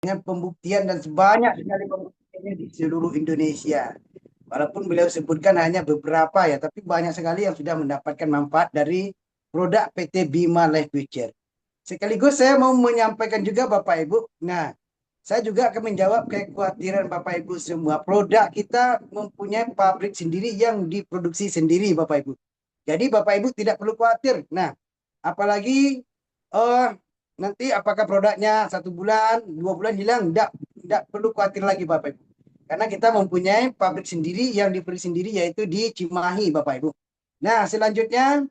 dengan pembuktian dan sebanyak sekali pembuktiannya di seluruh Indonesia. Walaupun beliau sebutkan hanya beberapa ya, tapi banyak sekali yang sudah mendapatkan manfaat dari produk PT Bima Life Future. Sekaligus saya mau menyampaikan juga Bapak Ibu. Nah, saya juga akan menjawab kekhawatiran Bapak Ibu semua. Produk kita mempunyai pabrik sendiri yang diproduksi sendiri Bapak Ibu. Jadi Bapak Ibu tidak perlu khawatir. Nah, apalagi eh nanti apakah produknya 1 bulan, 2 bulan hilang? Tidak perlu khawatir lagi Bapak Ibu. Karena kita mempunyai pabrik sendiri yang diproduksi sendiri yaitu di Cimahi Bapak Ibu. Nah, selanjutnya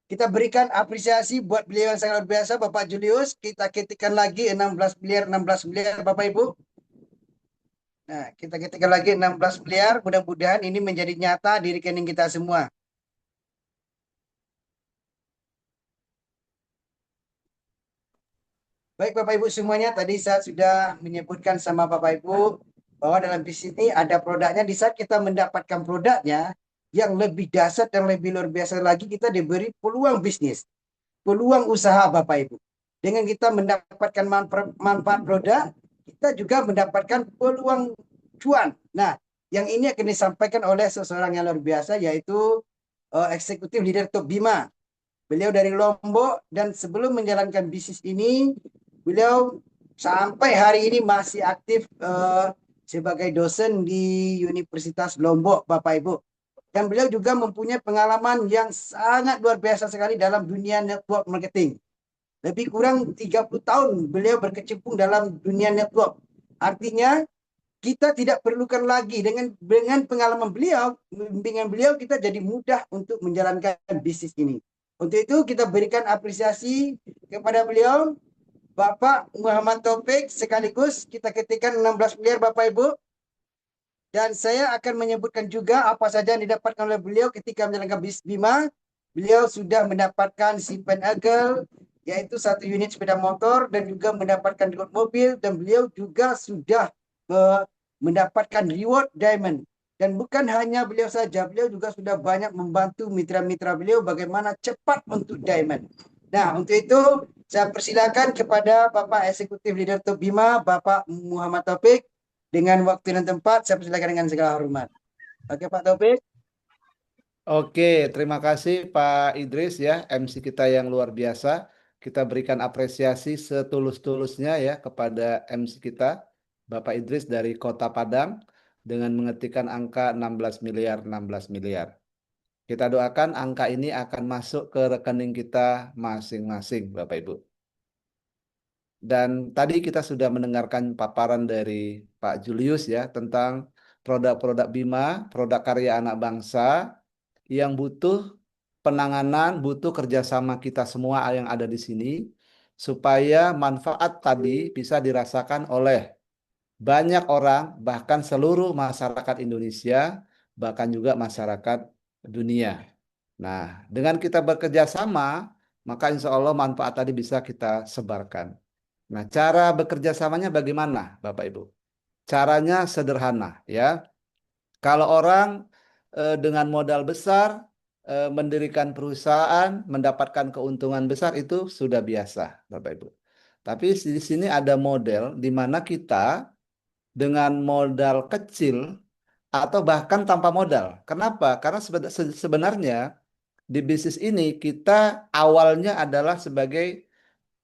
kita berikan apresiasi buat beliau yang sangat luar biasa Bapak Julius. Kita ketikkan lagi 16 miliar, 16 miliar Bapak Ibu. Nah, kita ketikkan lagi 16 miliar. Mudah-mudahan ini menjadi nyata di rekening kita semua. Baik Bapak Ibu semuanya, tadi saya sudah menyebutkan sama Bapak Ibu bahwa dalam bisnis ini ada produknya. Di saat kita mendapatkan produknya yang lebih dahsyat dan lebih luar biasa lagi, kita diberi peluang bisnis, peluang usaha Bapak Ibu. Dengan kita mendapatkan manfaat produk, kita juga mendapatkan peluang cuan. Nah, yang ini akan disampaikan oleh seseorang yang luar biasa yaitu eksekutif leader Top Bima. Beliau dari Lombok dan sebelum menjalankan bisnis ini, beliau sampai hari ini masih aktif sebagai dosen di Universitas Lombok, Bapak Ibu. Dan beliau juga mempunyai pengalaman yang sangat luar biasa sekali dalam dunia network marketing. Lebih kurang 30 tahun beliau berkecimpung dalam dunia network. Artinya kita tidak perlukan lagi dengan pengalaman beliau, bimbingan beliau kita jadi mudah untuk menjalankan bisnis ini. Untuk itu kita berikan apresiasi kepada beliau, Bapak Muhammad Taufik, sekaligus kita ketikkan 16 miliar Bapak Ibu. Dan saya akan menyebutkan juga apa saja yang didapatkan oleh beliau ketika menjalankan bisnis Bima. Beliau sudah mendapatkan Simpan Eagle, yaitu 1 unit sepeda motor dan juga mendapatkan reward mobil, dan beliau juga sudah mendapatkan reward diamond. Dan bukan hanya beliau saja, beliau juga sudah banyak membantu mitra-mitra beliau bagaimana cepat untuk diamond. Nah, untuk itu saya persilakan kepada Bapak Eksekutif Leader Top Bima, Bapak Muhammad Taufik. Dengan waktu dan tempat, saya persilakan dengan segala hormat. Oke, Pak Taufik. Oke, terima kasih Pak Idris ya, MC kita yang luar biasa. Kita berikan apresiasi setulus-tulusnya ya kepada MC kita, Bapak Idris dari Kota Padang dengan mengetikkan angka 16 miliar, 16 miliar. Kita doakan angka ini akan masuk ke rekening kita masing-masing, Bapak Ibu. Dan tadi kita sudah mendengarkan paparan dari Pak Julius ya tentang produk-produk Bima, produk karya anak bangsa yang butuh penanganan, butuh kerjasama kita semua yang ada di sini, supaya manfaat tadi bisa dirasakan oleh banyak orang, bahkan seluruh masyarakat Indonesia, bahkan juga masyarakat dunia. Nah, dengan kita bekerja sama, maka insya Allah manfaat tadi bisa kita sebarkan. Nah, cara bekerja samanya bagaimana, Bapak Ibu? Caranya sederhana, ya. Kalau orang dengan modal besar mendirikan perusahaan, mendapatkan keuntungan besar itu sudah biasa, Bapak Ibu. Tapi di sini ada model di mana kita dengan modal kecil atau bahkan tanpa modal. Kenapa? Karena sebenarnya di bisnis ini kita awalnya adalah sebagai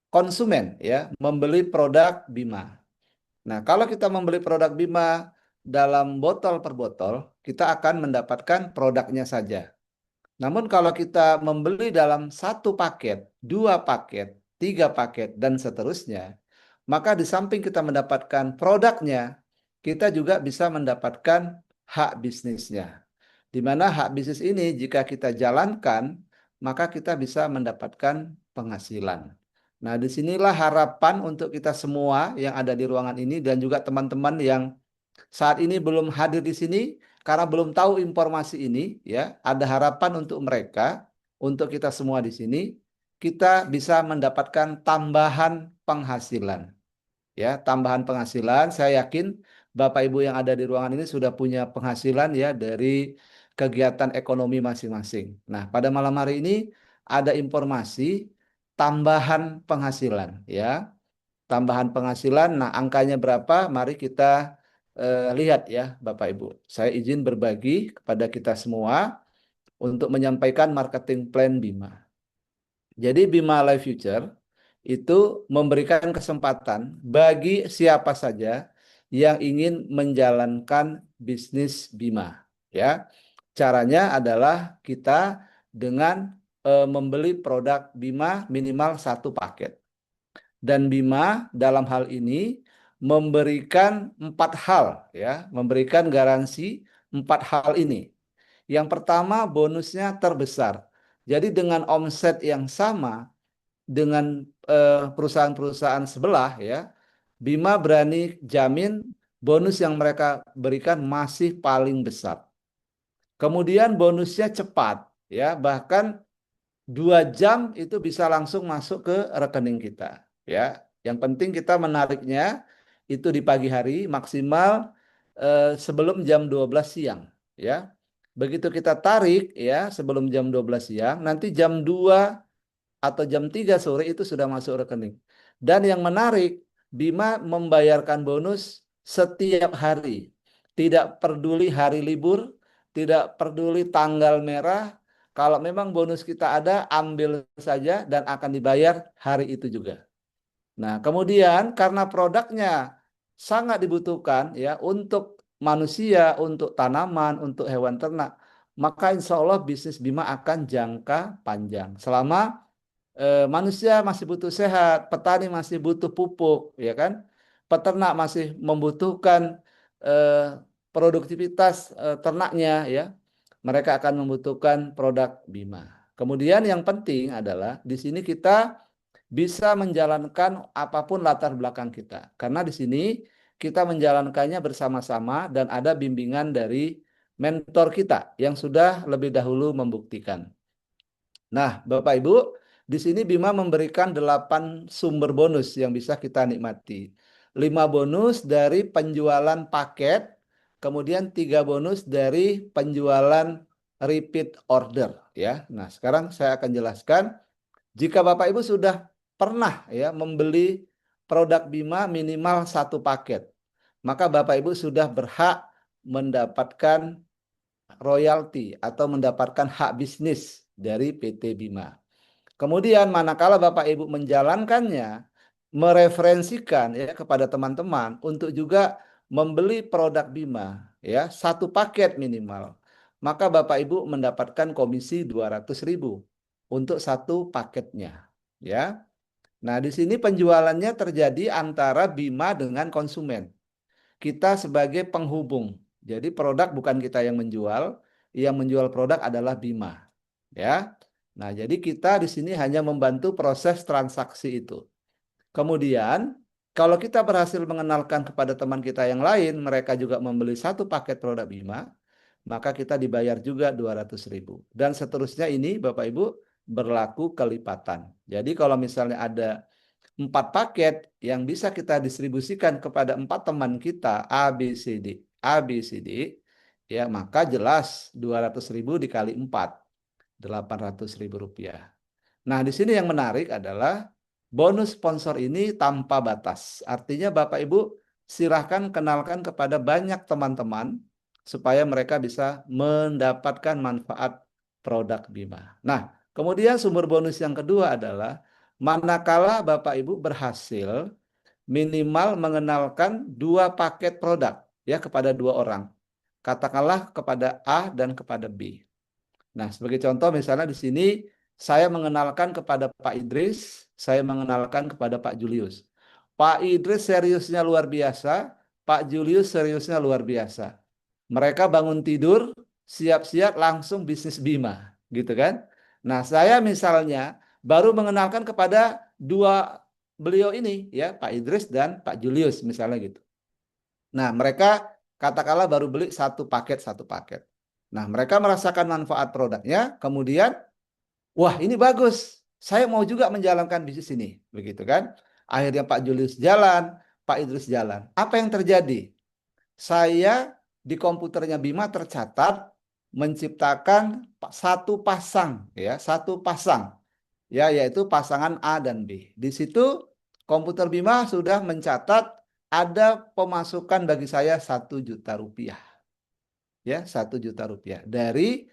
konsumen, ya, membeli produk Bima. Nah, kalau kita membeli produk Bima dalam botol per botol, kita akan mendapatkan produknya saja. Namun kalau kita membeli dalam 1 paket, 2 paket, 3 paket, dan seterusnya, maka di samping kita mendapatkan produknya, kita juga bisa mendapatkan hak bisnisnya. Di mana hak bisnis ini jika kita jalankan, maka kita bisa mendapatkan penghasilan. Nah, disinilah harapan untuk kita semua yang ada di ruangan ini dan juga teman-teman yang saat ini belum hadir di sini karena belum tahu informasi ini, ya, ada harapan untuk mereka, untuk kita semua di sini, kita bisa mendapatkan tambahan penghasilan. Ya, tambahan penghasilan, saya yakin Bapak Ibu yang ada di ruangan ini sudah punya penghasilan ya dari kegiatan ekonomi masing-masing. Nah, pada malam hari ini ada informasi tambahan penghasilan ya. tambahan penghasilan. Nah, angkanya berapa? Mari kita lihat ya, Bapak Ibu. Saya izin berbagi kepada kita semua untuk menyampaikan marketing plan Bima. Jadi Bima Life Future itu memberikan kesempatan bagi siapa saja yang ingin menjalankan bisnis Bima. Ya, caranya adalah kita dengan membeli produk Bima minimal satu paket. Dan Bima dalam hal ini memberikan 4 hal, ya, memberikan garansi 4 hal ini. Yang pertama, bonusnya terbesar. Jadi dengan omset yang sama dengan perusahaan-perusahaan sebelah, ya, Bima berani jamin bonus yang mereka berikan masih paling besar. Kemudian bonusnya cepat, ya, bahkan 2 jam itu bisa langsung masuk ke rekening kita, ya. Yang penting kita menariknya itu di pagi hari maksimal sebelum jam 12 siang, ya. Begitu kita tarik, ya, sebelum jam 12 siang, nanti jam 2 atau jam 3 sore itu sudah masuk rekening. Dan yang menarik, Bima membayarkan bonus setiap hari. Tidak peduli hari libur, tidak peduli tanggal merah. Kalau memang bonus kita ada, ambil saja dan akan dibayar hari itu juga. Nah, kemudian karena produknya sangat dibutuhkan ya untuk manusia, untuk tanaman, untuk hewan ternak, maka insya Allah bisnis Bima akan jangka panjang. Selama manusia masih butuh sehat, petani masih butuh pupuk, ya kan? Peternak masih membutuhkan produktivitas ternaknya, ya. Mereka akan membutuhkan produk Bima. Kemudian yang penting adalah di sini kita bisa menjalankan apapun latar belakang kita. Karena di sini kita menjalankannya bersama-sama dan ada bimbingan dari mentor kita yang sudah lebih dahulu membuktikan. Nah, Bapak Ibu, di sini Bima memberikan 8 sumber bonus yang bisa kita nikmati. 5 bonus dari penjualan paket, kemudian 3 bonus dari penjualan repeat order, ya. Nah, sekarang saya akan jelaskan jika Bapak Ibu sudah pernah ya membeli produk Bima minimal satu paket, maka Bapak Ibu sudah berhak mendapatkan royalti atau mendapatkan hak bisnis dari PT Bima. Kemudian manakala Bapak Ibu menjalankannya, mereferensikan ya kepada teman-teman untuk juga membeli produk Bima ya, satu paket minimal. Maka Bapak Ibu mendapatkan komisi 200.000 untuk satu paketnya ya. Nah, di sini penjualannya terjadi antara Bima dengan konsumen. Kita sebagai penghubung. Jadi produk bukan kita yang menjual produk adalah Bima. Ya. Nah, jadi kita di sini hanya membantu proses transaksi itu. Kemudian, kalau kita berhasil mengenalkan kepada teman kita yang lain, mereka juga membeli satu paket produk Bima, maka kita dibayar juga 200.000. Dan seterusnya ini Bapak Ibu berlaku kelipatan. Jadi kalau misalnya ada 4 paket yang bisa kita distribusikan kepada 4 teman kita A, B, C, D, A, B, C, D, ya maka jelas 200.000 dikali 4, 800.000 rupiah. Nah, di sini yang menarik adalah bonus sponsor ini tanpa batas. Artinya Bapak Ibu silahkan kenalkan kepada banyak teman-teman supaya mereka bisa mendapatkan manfaat produk Bima. Nah, kemudian sumber bonus yang kedua adalah manakala Bapak Ibu berhasil minimal mengenalkan 2 paket produk ya kepada 2 orang. Katakanlah kepada A dan kepada B. Nah, sebagai contoh misalnya di sini saya mengenalkan kepada Pak Idris, saya mengenalkan kepada Pak Julius. Pak Idris seriusnya luar biasa, Pak Julius seriusnya luar biasa. Mereka bangun tidur, siap-siap langsung bisnis Bima, gitu kan? Nah, saya misalnya baru mengenalkan kepada 2 beliau ini, ya, Pak Idris dan Pak Julius misalnya gitu. Nah, mereka katakanlah baru beli satu paket, satu paket. Nah, mereka merasakan manfaat produknya, kemudian, wah ini bagus, saya mau juga menjalankan bisnis ini, begitu kan? Akhirnya Pak Julius jalan, Pak Idris jalan. Apa yang terjadi? Saya di komputernya Bima tercatat menciptakan satu pasang, ya, satu pasang, ya, yaitu pasangan A dan B. Di situ komputer Bima sudah mencatat ada pemasukan bagi saya 1 juta rupiah. Ya, 1 juta rupiah dari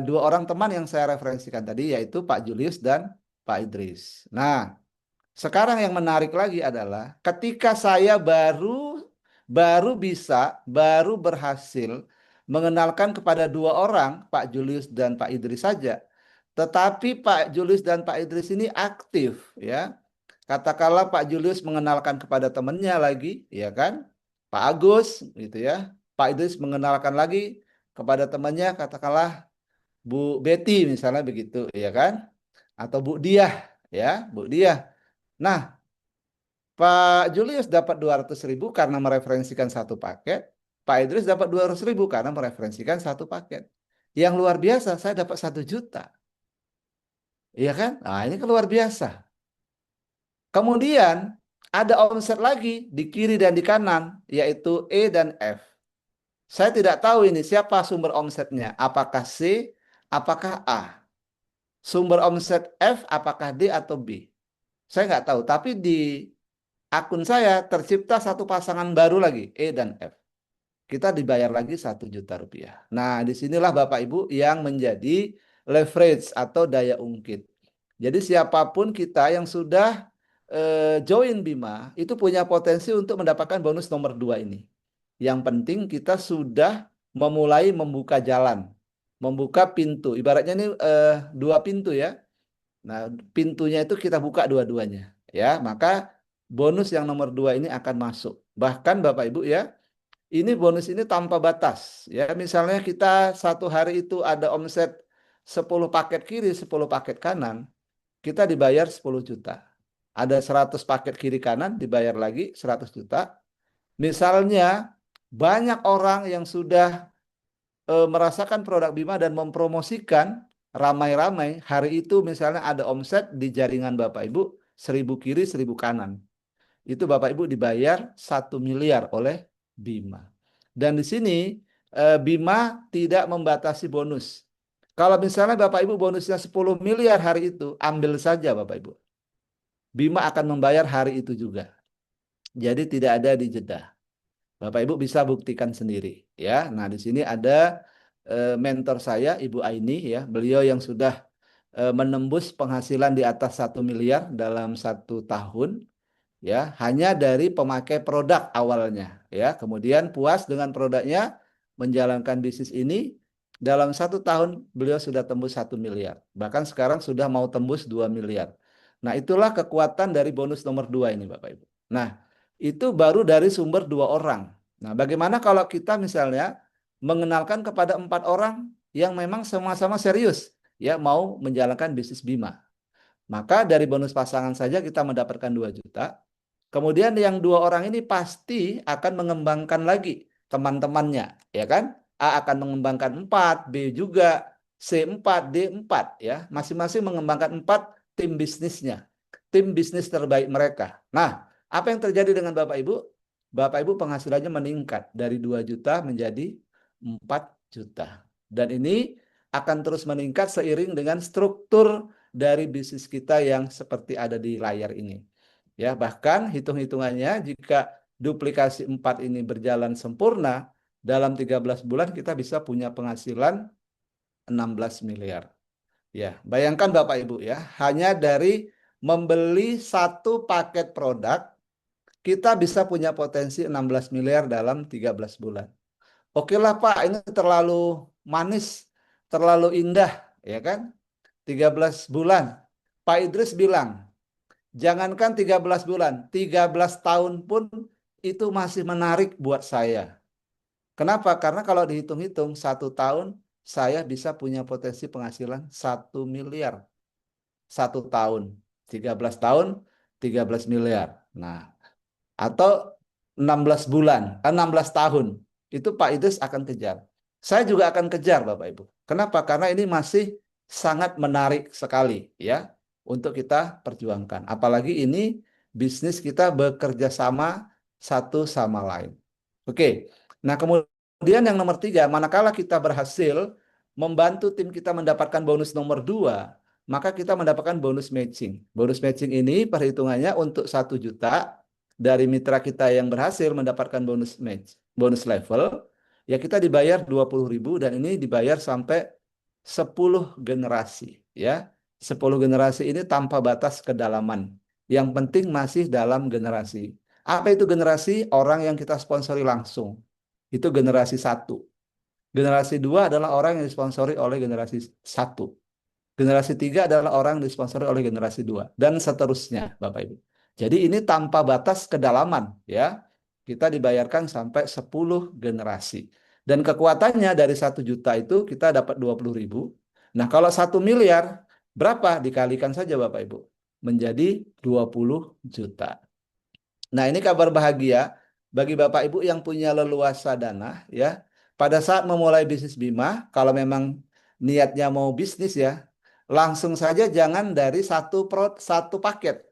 dua orang teman yang saya referensikan tadi, yaitu Pak Julius dan Pak Idris. Nah, sekarang yang menarik lagi adalah ketika saya baru berhasil mengenalkan kepada dua orang, Pak Julius dan Pak Idris saja. Tetapi Pak Julius dan Pak Idris ini aktif, ya. Katakanlah Pak Julius mengenalkan kepada temannya lagi, ya kan? Pak Agus, gitu ya. Pak Idris mengenalkan lagi kepada temannya, katakanlah Bu Betty misalnya begitu, ya kan? Atau Bu Diah, ya, Bu Diah. Nah, Pak Julius dapat 200.000 karena mereferensikan satu paket. Pak Idris dapat 200.000 karena mereferensikan satu paket. Yang luar biasa, saya dapat 1 juta. Iya kan? Nah, ini kan luar biasa. Kemudian ada omset lagi di kiri dan di kanan, yaitu E dan F. Saya tidak tahu ini siapa sumber omsetnya. Apakah C, apakah A? Sumber omset F, apakah D atau B? Saya nggak tahu. Tapi di akun saya tercipta satu pasangan baru lagi, E dan F. Kita dibayar lagi 1 juta rupiah. Nah, disinilah Bapak Ibu yang menjadi leverage atau daya ungkit. Jadi siapapun kita yang sudah join Bima, itu punya potensi untuk mendapatkan bonus nomor 2 ini. Yang penting kita sudah memulai membuka jalan, membuka pintu. Ibaratnya ini 2 pintu ya. Nah, pintunya itu kita buka dua-duanya. Ya, maka bonus yang nomor 2 ini akan masuk. Bahkan Bapak Ibu ya, ini bonus ini tanpa batas. Ya, misalnya kita satu hari itu ada omset 10 paket kiri, 10 paket kanan, kita dibayar 10 juta. Ada 100 paket kiri kanan, dibayar lagi 100 juta. Misalnya banyak orang yang sudah merasakan produk Bima dan mempromosikan ramai-ramai, hari itu misalnya ada omset di jaringan Bapak Ibu 1.000 kiri, 1.000 kanan. Itu Bapak Ibu dibayar 1 miliar oleh Bima. Dan di sini Bima tidak membatasi bonus. Kalau misalnya Bapak Ibu bonusnya 10 miliar hari itu, ambil saja Bapak Ibu. Bima akan membayar hari itu juga. Jadi tidak ada di jeda. Bapak Ibu bisa buktikan sendiri ya. Nah, di sini ada mentor saya Ibu Aini ya. Beliau yang sudah menembus penghasilan di atas 1 miliar dalam 1 tahun ya, hanya dari pemakai produk awalnya ya. Kemudian puas dengan produknya, menjalankan bisnis ini, dalam 1 tahun beliau sudah tembus 1 miliar, bahkan sekarang sudah mau tembus 2 miliar. Nah, itulah kekuatan dari bonus nomor 2 ini Bapak Ibu. Nah, itu baru dari sumber 2 orang. Nah, bagaimana kalau kita misalnya mengenalkan kepada 4 orang yang memang sama-sama serius ya mau menjalankan bisnis Bima? Maka dari bonus pasangan saja kita mendapatkan 2 juta. Kemudian yang 2 orang ini pasti akan mengembangkan lagi teman-temannya, ya kan? A akan mengembangkan 4, B juga, C 4, D 4, ya. Masing-masing mengembangkan 4 tim bisnisnya, tim bisnis terbaik mereka. Nah, apa yang terjadi dengan Bapak Ibu? Bapak Ibu penghasilannya meningkat dari 2 juta menjadi 4 juta. Dan ini akan terus meningkat seiring dengan struktur dari bisnis kita yang seperti ada di layar ini. Ya, bahkan hitung-hitungannya jika duplikasi 4 ini berjalan sempurna, dalam 13 bulan kita bisa punya penghasilan 16 miliar. Ya, bayangkan Bapak Ibu ya, hanya dari membeli satu paket produk, kita bisa punya potensi 16 miliar dalam 13 bulan. Oke lah Pak, ini terlalu manis, terlalu indah, ya kan? 13 bulan. Pak Idris bilang, jangankan 13 bulan, 13 tahun pun itu masih menarik buat saya. Kenapa? Karena kalau dihitung-hitung 1 tahun, saya bisa punya potensi penghasilan 1 miliar. 1 tahun. 13 tahun, 13 miliar. Nah, atau 16 bulan, 16 tahun. Itu Pak Idris akan kejar. Saya juga akan kejar Bapak Ibu. Kenapa? Karena ini masih sangat menarik sekali ya untuk kita perjuangkan. Apalagi ini bisnis kita bekerja sama satu sama lain. Oke. Nah, kemudian yang nomor 3, manakala kita berhasil membantu tim kita mendapatkan bonus nomor 2, maka kita mendapatkan bonus matching. Bonus matching ini perhitungannya untuk 1 juta dari mitra kita yang berhasil mendapatkan bonus match, bonus level, ya kita dibayar 20.000 dan ini dibayar sampai 10 generasi, ya. 10 generasi ini tanpa batas kedalaman. Yang penting masih dalam generasi. Apa itu generasi? Orang yang kita sponsori langsung. Itu generasi 1. Generasi 2 adalah orang yang disponsori oleh generasi 1. Generasi 3 adalah orang yang disponsori oleh generasi 2. Dan seterusnya, Bapak Ibu. Jadi ini tanpa batas kedalaman, ya. Kita dibayarkan sampai 10 generasi. Dan kekuatannya dari 1 juta itu kita dapat 20.000. Nah, kalau 1 miliar, berapa? Dikalikan saja Bapak Ibu. Menjadi 20 juta. Nah, ini kabar bahagia bagi Bapak Ibu yang punya leluasa dana, ya. Pada saat memulai bisnis Bima, kalau memang niatnya mau bisnis, ya, langsung saja jangan dari satu paket.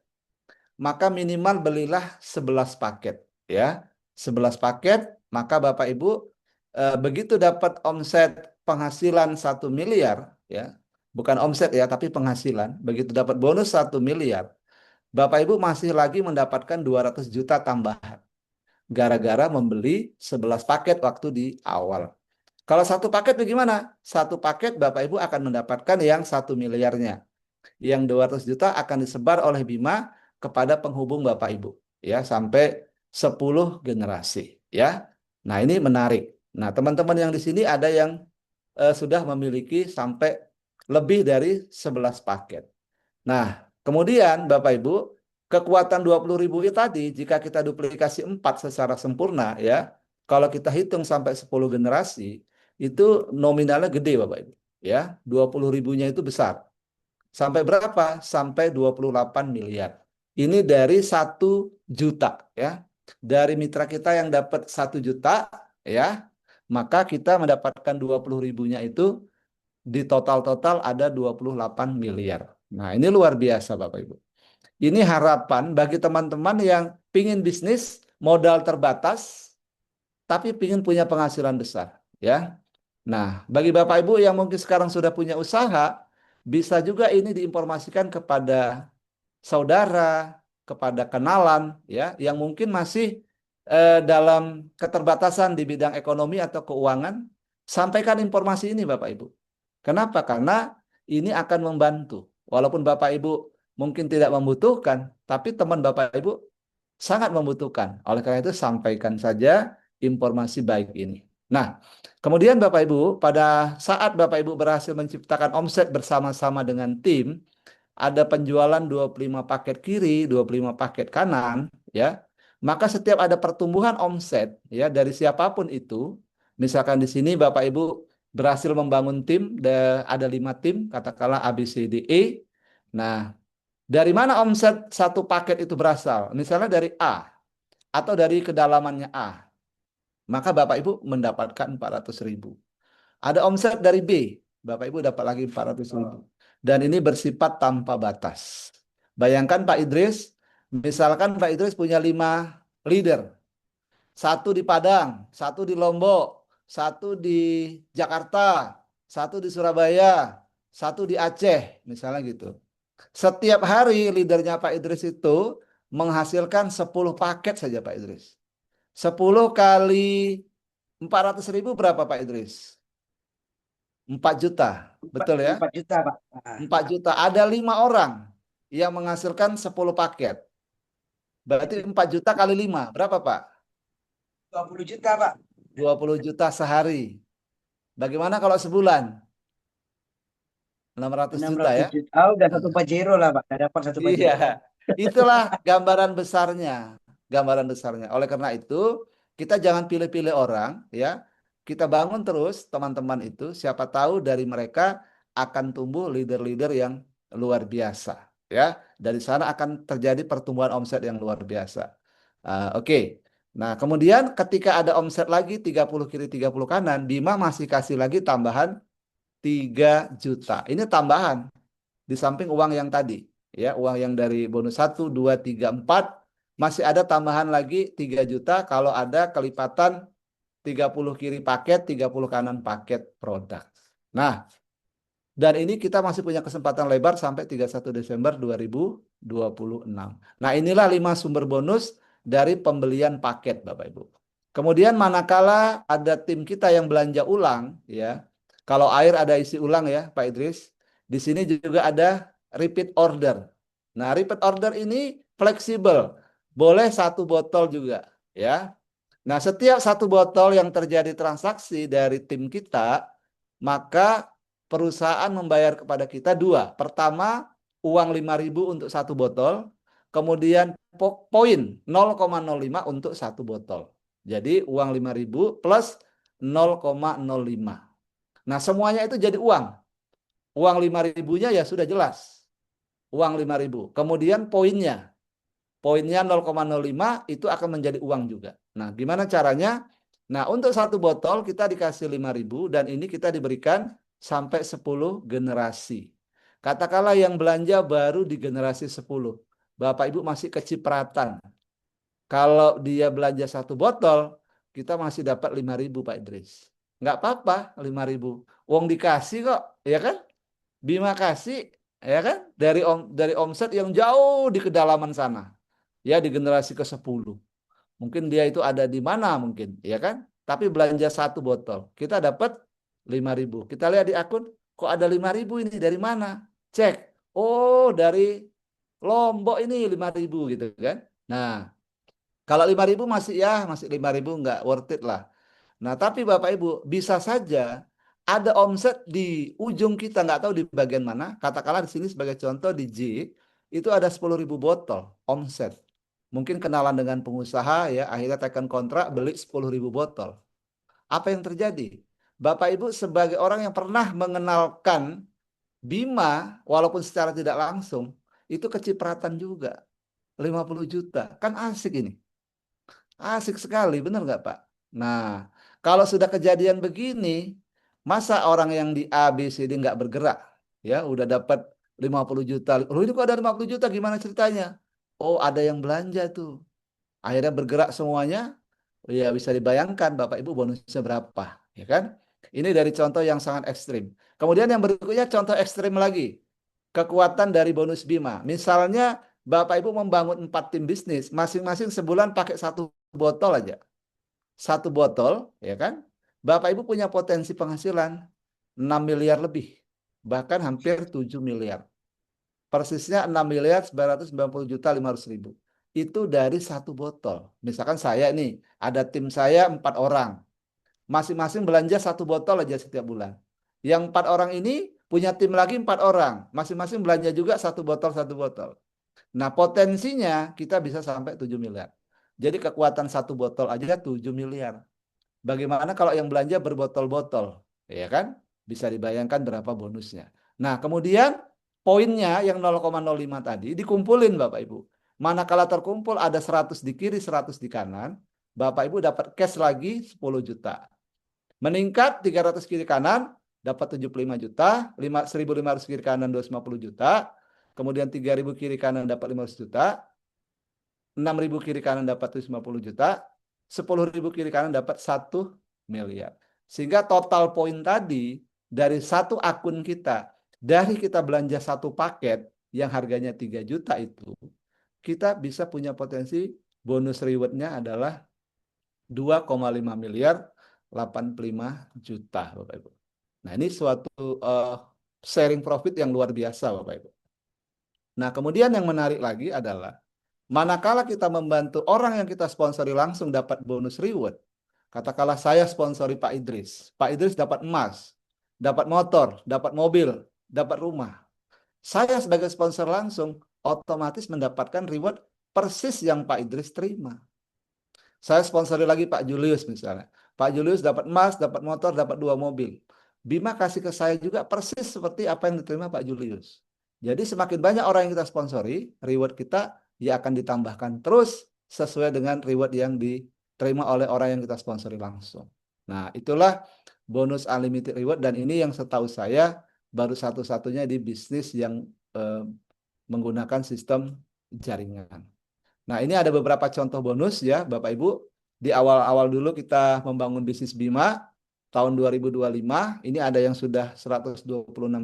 Maka minimal belilah 11 paket, ya. 11 paket, maka Bapak Ibu begitu dapat omset penghasilan 1 miliar, ya. Bukan omset ya, tapi penghasilan. Begitu dapat bonus 1 miliar, Bapak Ibu masih lagi mendapatkan 200 juta tambahan. Gara-gara membeli 11 paket waktu di awal. Kalau satu paket bagaimana? Satu paket Bapak Ibu akan mendapatkan yang 1 miliarnya. Yang 200 juta akan disebar oleh Bima kepada penghubung Bapak Ibu. Ya, sampai 10 generasi. Ya. Nah, ini menarik. Nah, teman-teman yang di sini ada yang sudah memiliki sampai lebih dari 11 paket. Nah, kemudian Bapak Ibu, kekuatan 20.000 itu tadi, jika kita duplikasi 4 secara sempurna, ya, kalau kita hitung sampai 10 generasi, itu nominalnya gede Bapak Ibu. Ya, 20.000-nya itu besar. Sampai berapa? Sampai 28 miliar. Ini dari 1 juta, ya. Dari mitra kita yang dapat 1 juta, ya, maka kita mendapatkan 20.000-nya itu di total-total ada 28 miliar. Nah, ini luar biasa Bapak Ibu. Ini harapan bagi teman-teman yang pingin bisnis, modal terbatas, tapi pingin punya penghasilan besar. Ya. Nah, bagi Bapak Ibu yang mungkin sekarang sudah punya usaha, bisa juga ini diinformasikan kepada saudara, kepada kenalan, ya, yang mungkin masih dalam keterbatasan di bidang ekonomi atau keuangan. Sampaikan informasi ini Bapak Ibu. Kenapa? Karena ini akan membantu. Walaupun Bapak Ibu mungkin tidak membutuhkan, tapi teman Bapak Ibu sangat membutuhkan. Oleh karena itu sampaikan saja informasi baik ini. Nah, kemudian Bapak Ibu, pada saat Bapak Ibu berhasil menciptakan omset bersama-sama dengan tim, ada penjualan 25 paket kiri, 25 paket kanan, ya. Maka setiap ada pertumbuhan omset, ya, dari siapapun itu, misalkan di sini Bapak Ibu berhasil membangun tim, ada 5 tim, katakanlah A, B, C, D, E. Nah, dari mana omset satu paket itu berasal? Misalnya dari A atau dari kedalamannya A, maka Bapak Ibu mendapatkan 400.000. Ada omset dari B, Bapak Ibu dapat lagi 400.000. Dan ini bersifat tanpa batas. Bayangkan Pak Idris, misalkan Pak Idris punya 5 leader. Satu di Padang, satu di Lombok, satu di Jakarta, satu di Surabaya, satu di Aceh, misalnya gitu. Setiap hari leadernya Pak Idris itu menghasilkan 10 paket saja Pak Idris. 10 kali 400.000 berapa Pak Idris? 4 juta, betul ya? 4 juta, Pak. Nah, 4 juta. Ada 5 orang yang menghasilkan 10 paket. Berarti 4 juta kali 5. Berapa Pak? 20 juta, Pak. 20 juta sehari. Bagaimana kalau sebulan? 600 juta 600 ya? juta. Oh, udah satu Pajero lah, Pak. Udah dapat satu Iya. Pajero. Itulah gambaran besarnya. Gambaran besarnya. Oleh karena itu, kita jangan pilih-pilih orang, ya. Kita bangun terus teman-teman itu, siapa tahu dari mereka akan tumbuh leader-leader yang luar biasa, ya. Dari sana akan terjadi pertumbuhan omset yang luar biasa. Oke. Nah, kemudian ketika ada omset lagi 30 kiri 30 kanan, Bima masih kasih lagi tambahan 3 juta. Ini tambahan di samping uang yang tadi, ya, uang yang dari bonus 1, 2, 3, 4, masih ada tambahan lagi 3 juta kalau ada kelipatan 30 kiri paket, 30 kanan paket produk. Nah, Dan ini kita masih punya kesempatan lebar sampai 31 Desember 2026. Nah, inilah 5 sumber bonus dari pembelian paket, Bapak Ibu. Kemudian manakala ada tim kita yang belanja ulang, ya. Kalau air ada isi ulang ya, Pak Idris. Di sini juga ada repeat order. Nah, repeat order ini fleksibel. Boleh 1 botol juga, ya. Nah, setiap 1 botol yang terjadi transaksi dari tim kita, maka perusahaan membayar kepada kita 2. Pertama, uang 5.000 untuk 1 botol, kemudian poin 0,05 untuk 1 botol. Jadi uang 5.000 plus 0,05. Nah, semuanya itu jadi uang. Uang 5.000-nya ya sudah jelas. Uang 5.000. Kemudian poinnya 0,05 itu akan menjadi uang juga. Nah, gimana caranya? Nah, untuk 1 botol kita dikasih 5.000 dan ini kita diberikan sampai 10 generasi. Katakanlah yang belanja baru di generasi 10. Bapak Ibu masih kecipratan. Kalau dia belanja 1 botol, kita masih dapat 5.000 Pak Idris. Nggak apa-apa 5.000. Uang dikasih kok, ya kan? Bima kasih, ya kan? Dari omset yang jauh di kedalaman sana. Ya di generasi ke-10. Mungkin dia itu ada di mana mungkin, ya kan? Tapi belanja 1 botol, kita dapat 5.000. Kita lihat di akun, kok ada 5.000 ini dari mana? Cek. Oh, dari Lombok ini 5.000 gitu kan. Nah, kalau 5.000 masih 5.000 nggak worth it lah. Nah, tapi Bapak Ibu bisa saja ada omset di ujung kita nggak tahu di bagian mana. Katakanlah di sini sebagai contoh di J itu ada 10.000 botol omset. Mungkin kenalan dengan pengusaha ya, akhirnya tekan kontrak beli 10.000 botol. Apa yang terjadi? Bapak Ibu sebagai orang yang pernah mengenalkan Bima walaupun secara tidak langsung itu kecipratan juga 50 juta. Kan asik ini. Asik sekali, benar nggak Pak? Nah, kalau sudah kejadian begini, masa orang yang di A, B, C, D nggak bergerak? Ya, udah dapat 50 juta. Loh ini kok ada 50 juta, gimana ceritanya? Oh, ada yang belanja tuh. Akhirnya bergerak semuanya, ya bisa dibayangkan Bapak Ibu bonusnya berapa. Ya kan? Ini dari contoh yang sangat ekstrim. Kemudian yang berikutnya contoh ekstrim lagi. Kekuatan dari bonus Bima. Misalnya Bapak Ibu membangun 4 tim bisnis, masing-masing sebulan pakai 1 botol aja. 1 botol, ya kan? Bapak Ibu punya potensi penghasilan 6 miliar lebih. Bahkan hampir 7 miliar. Persisnya 6 miliar 990 juta 500 ribu. Itu dari 1 botol. Misalkan saya nih, ada tim saya 4 orang. Masing-masing belanja 1 botol aja setiap bulan. Yang 4 orang ini punya tim lagi 4 orang. Masing-masing belanja juga 1 botol, 1 botol. Nah, potensinya kita bisa sampai 7 miliar. Jadi kekuatan 1 botol aja 7 miliar. Bagaimana kalau yang belanja berbotol-botol? Ya kan? Bisa dibayangkan berapa bonusnya. Nah, kemudian poinnya yang 0,05 tadi dikumpulin Bapak Ibu. Manakala terkumpul ada 100 di kiri, 100 di kanan, Bapak Ibu dapat cash lagi 10 juta. Meningkat 300 kiri kanan, dapat 75 juta, 1.500 kiri kanan 250 juta, kemudian 3.000 kiri kanan dapat 500 juta, 6.000 kiri kanan dapat 150 juta, 10.000 kiri kanan dapat 1 miliar. Sehingga total poin tadi dari 1 akun kita, dari kita belanja 1 paket yang harganya 3 juta itu, kita bisa punya potensi bonus rewardnya adalah 2,5 miliar 85 juta Bapak Ibu. Nah ini suatu sharing profit yang luar biasa Bapak Ibu. Nah kemudian yang menarik lagi adalah manakala kita membantu orang yang kita sponsori langsung dapat bonus reward. Katakanlah saya sponsori Pak Idris. Pak Idris dapat emas, dapat motor, dapat mobil, dapat rumah. Saya sebagai sponsor langsung otomatis mendapatkan reward persis yang Pak Idris terima. Saya sponsori lagi Pak Julius misalnya. Pak Julius dapat emas, dapat motor, dapat 2 mobil. Bima kasih ke saya juga persis seperti apa yang diterima Pak Julius. Jadi semakin banyak orang yang kita sponsori, reward kita ya akan ditambahkan terus sesuai dengan reward yang diterima oleh orang yang kita sponsori langsung. Nah, itulah bonus unlimited reward dan ini yang setahu saya baru satu-satunya di bisnis yang menggunakan sistem jaringan. Nah, ini ada beberapa contoh bonus ya, Bapak Ibu. Di awal-awal dulu kita membangun bisnis Bima, tahun 2025 ini ada yang sudah 126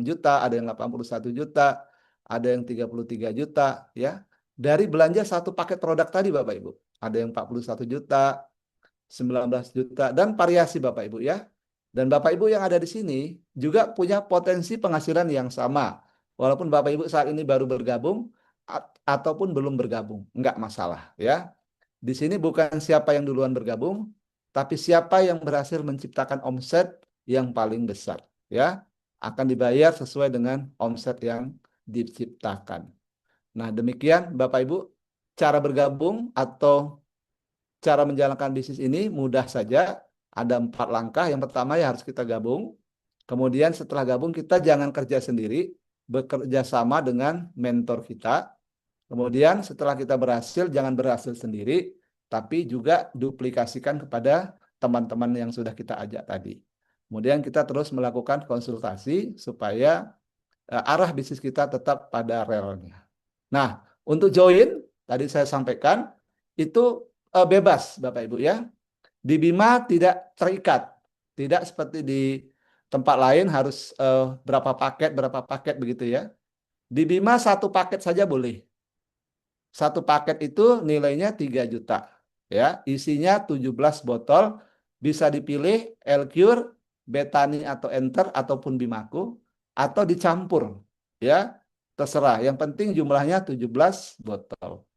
juta, ada yang 81 juta, ada yang 33 juta ya. Dari belanja satu paket produk tadi Bapak Ibu. Ada yang 41 juta, 19 juta dan variasi Bapak Ibu ya. Dan Bapak Ibu yang ada di sini juga punya potensi penghasilan yang sama. Walaupun Bapak Ibu saat ini baru bergabung ataupun belum bergabung, enggak masalah ya. Di sini bukan siapa yang duluan bergabung, tapi siapa yang berhasil menciptakan omset yang paling besar ya, akan dibayar sesuai dengan omset yang diciptakan. Nah, demikian Bapak Ibu, cara bergabung atau cara menjalankan bisnis ini mudah saja. Ada 4 langkah. Yang pertama ya harus kita gabung. Kemudian setelah gabung kita jangan kerja sendiri, bekerja sama dengan mentor kita. Kemudian setelah kita berhasil, jangan berhasil sendiri, tapi juga duplikasikan kepada teman-teman yang sudah kita ajak tadi. Kemudian kita terus melakukan konsultasi supaya arah bisnis kita tetap pada relnya. Nah, untuk join, tadi saya sampaikan, itu bebas Bapak Ibu ya. Di Bima tidak terikat. Tidak seperti di tempat lain harus berapa paket begitu ya. Di Bima satu paket saja boleh. Satu paket itu nilainya 3 juta. Ya, isinya 17 botol, bisa dipilih Elcure, Betani atau Enter ataupun Bimaku atau dicampur. Ya, terserah. Yang penting jumlahnya 17 botol.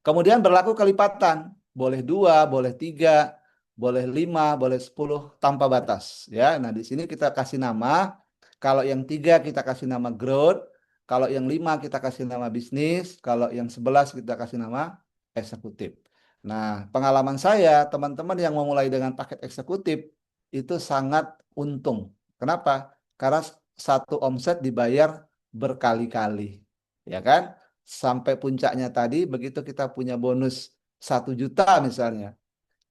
Kemudian berlaku kelipatan. Boleh 2, boleh 3, boleh 5, boleh 10 tanpa batas. Ya, nah di sini kita kasih nama. Kalau yang 3 kita kasih nama growth. Kalau yang 5 kita kasih nama bisnis. Kalau yang 11 kita kasih nama eksekutif. Nah, pengalaman saya, teman-teman yang memulai dengan paket eksekutif itu sangat untung. Kenapa? Karena satu omset dibayar berkali-kali. Ya kan? Sampai puncaknya tadi, begitu kita punya bonus 1 juta misalnya,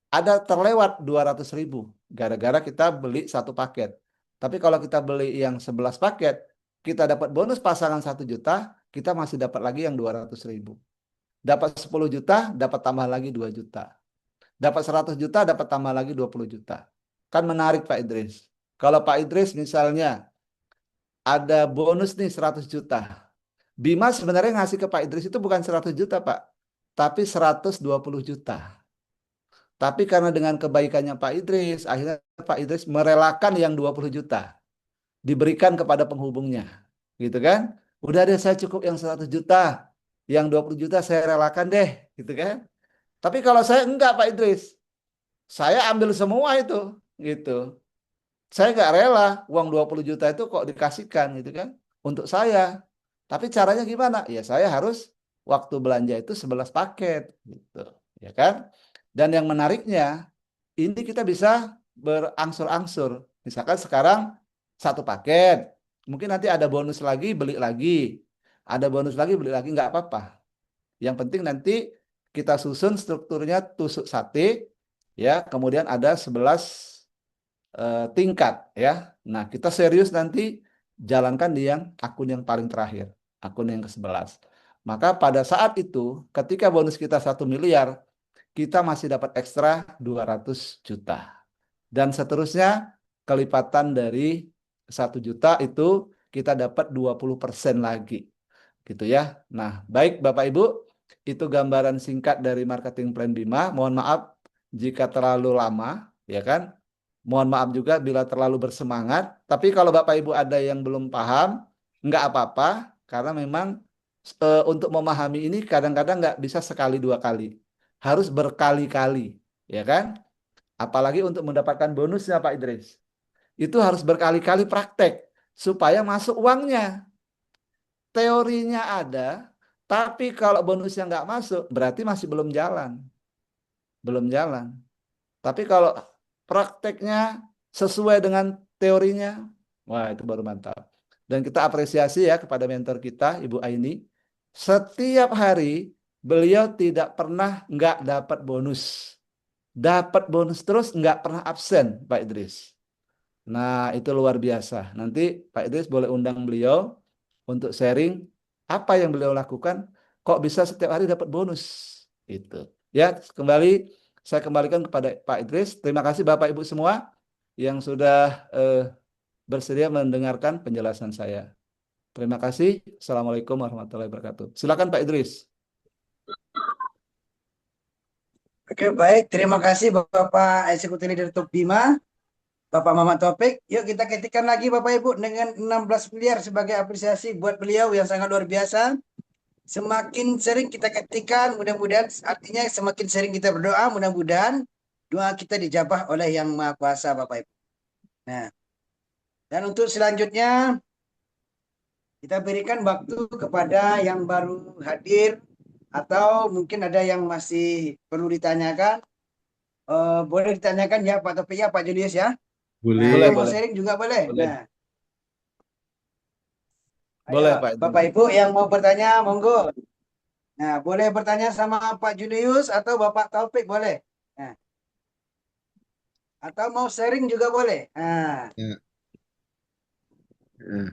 ada terlewat 200.000 gara-gara kita beli satu paket. Tapi kalau kita beli yang 11 paket, kita dapat bonus pasangan 1 juta, kita masih dapat lagi yang 200.000. Dapat 10 juta, dapat tambah lagi 2 juta. Dapat 100 juta, dapat tambah lagi 20 juta. Kan menarik Pak Idris. Kalau Pak Idris misalnya ada bonus nih 100 juta. Bima sebenarnya ngasih ke Pak Idris itu bukan 100 juta Pak, tapi 120 juta. Tapi karena dengan kebaikannya Pak Idris, akhirnya Pak Idris merelakan yang 20 juta. Diberikan kepada penghubungnya. Gitu kan? Udah deh saya cukup yang 100 juta. Yang 20 juta saya relakan deh. Gitu kan? Tapi kalau saya enggak Pak Idris. Saya ambil semua itu. Gitu. Saya nggak rela uang 20 juta itu kok dikasihkan gitu kan. Untuk saya. Tapi caranya gimana? Ya saya harus waktu belanja itu 11 paket. Gitu. Ya kan? Dan yang menariknya, ini kita bisa berangsur-angsur. Misalkan sekarang satu paket, mungkin nanti ada bonus lagi, beli lagi. Ada bonus lagi, beli lagi, nggak apa-apa. Yang penting nanti kita susun strukturnya tusuk sate, ya. Kemudian ada 11 tingkat, ya. Nah, kita serius nanti jalankan di yang akun yang paling terakhir, akun yang ke-11. Maka pada saat itu, ketika bonus kita 1 miliar, kita masih dapat ekstra 200 juta. Dan seterusnya kelipatan dari 1 juta itu kita dapat 20% lagi. Gitu ya. Nah, baik Bapak Ibu, itu gambaran singkat dari marketing plan Bima. Mohon maaf jika terlalu lama, ya kan? Mohon maaf juga bila terlalu bersemangat. Tapi kalau Bapak Ibu ada yang belum paham, nggak apa-apa, karena memang untuk memahami ini kadang-kadang nggak bisa sekali dua kali. Harus berkali-kali, ya kan? Apalagi untuk mendapatkan bonusnya Pak Idris. Itu harus berkali-kali praktek supaya masuk uangnya. Teorinya ada, tapi kalau bonusnya nggak masuk, berarti masih belum jalan. Belum jalan. Tapi kalau prakteknya sesuai dengan teorinya, wah itu baru mantap. Dan kita apresiasi ya kepada mentor kita, Ibu Aini. Setiap hari beliau tidak pernah nggak dapat bonus. Dapat bonus terus nggak pernah absen, Pak Idris. Nah, itu luar biasa. Nanti Pak Idris boleh undang beliau untuk sharing apa yang beliau lakukan, kok bisa setiap hari dapat bonus. Itu. Ya, kembali saya kembalikan kepada Pak Idris. Terima kasih Bapak Ibu semua. yang sudah bersedia mendengarkan penjelasan saya. Terima kasih. Assalamualaikum warahmatullahi wabarakatuh. Silakan Pak Idris. Oke, baik. Terima kasih Bapak Eksekutif Direktur Bima, Bapak Muhammad Taufik. Yuk kita ketikkan lagi Bapak Ibu dengan 16 miliar sebagai apresiasi buat beliau yang sangat luar biasa. Semakin sering kita ketikkan, mudah-mudahan artinya semakin sering kita berdoa, mudah-mudahan doa kita dijabah oleh Yang Maha Kuasa Bapak Ibu. Nah, dan untuk selanjutnya kita berikan waktu kepada yang baru hadir atau mungkin ada yang masih perlu ditanyakan. Boleh ditanyakan ya Pak Topik ya Pak Julius ya. Nah, Boleh, atau mau boleh. sharing juga boleh. Boleh. Nah, Boleh ayo Pak Idris. Bapak Ibu yang mau bertanya monggo. Nah, boleh bertanya sama Pak Julius atau Bapak Taufik boleh. Nah, atau mau sharing juga boleh. Nah, Ya. Ya.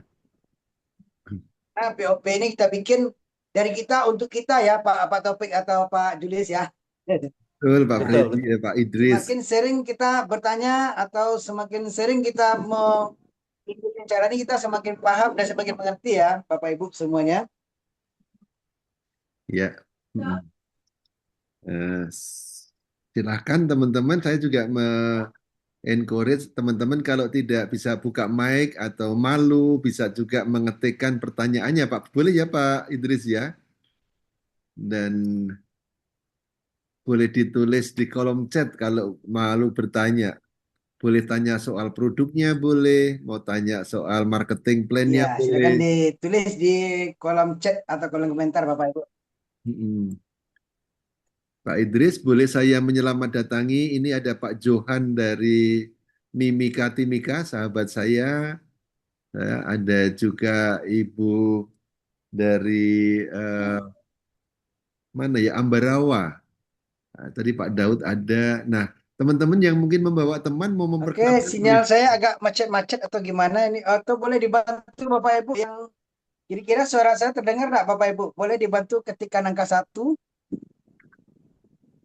nah POP ini kita bikin dari kita untuk kita ya Pak Taufik atau Pak Julius ya. Betul Pak Betul, Freddy, betul. Pak Idris. Semakin sering kita bertanya atau semakin sering kita mau ikutin cara ini kita semakin paham dan semakin mengerti ya Bapak Ibu semuanya. Ya. Silahkan teman-teman, saya juga encourage teman-teman kalau tidak bisa buka mic atau malu, bisa juga mengetikkan pertanyaannya Pak. Boleh ya Pak Idris ya? Dan boleh ditulis di kolom chat kalau malu bertanya. Boleh tanya soal produknya, boleh. Mau tanya soal marketing plan-nya, Iya, boleh. silakan ditulis di kolom chat atau kolom komentar Bapak Ibu. Mm-mm. Pak Idris, boleh saya menyelamatdatangi? Ini ada Pak Johan dari Mimika Timika, sahabat saya. Ada juga Ibu dari mana ya, Ambarawa. Nah, tadi Pak Daud ada. Nah, teman-teman yang mungkin membawa teman mau Oke, memperkenalkan sinyal saya agak macet-macet atau gimana ini? Atau boleh dibantu Bapak Ibu yang kira-kira suara saya terdengar nggak Bapak Ibu? Boleh dibantu ketikkan angka 1.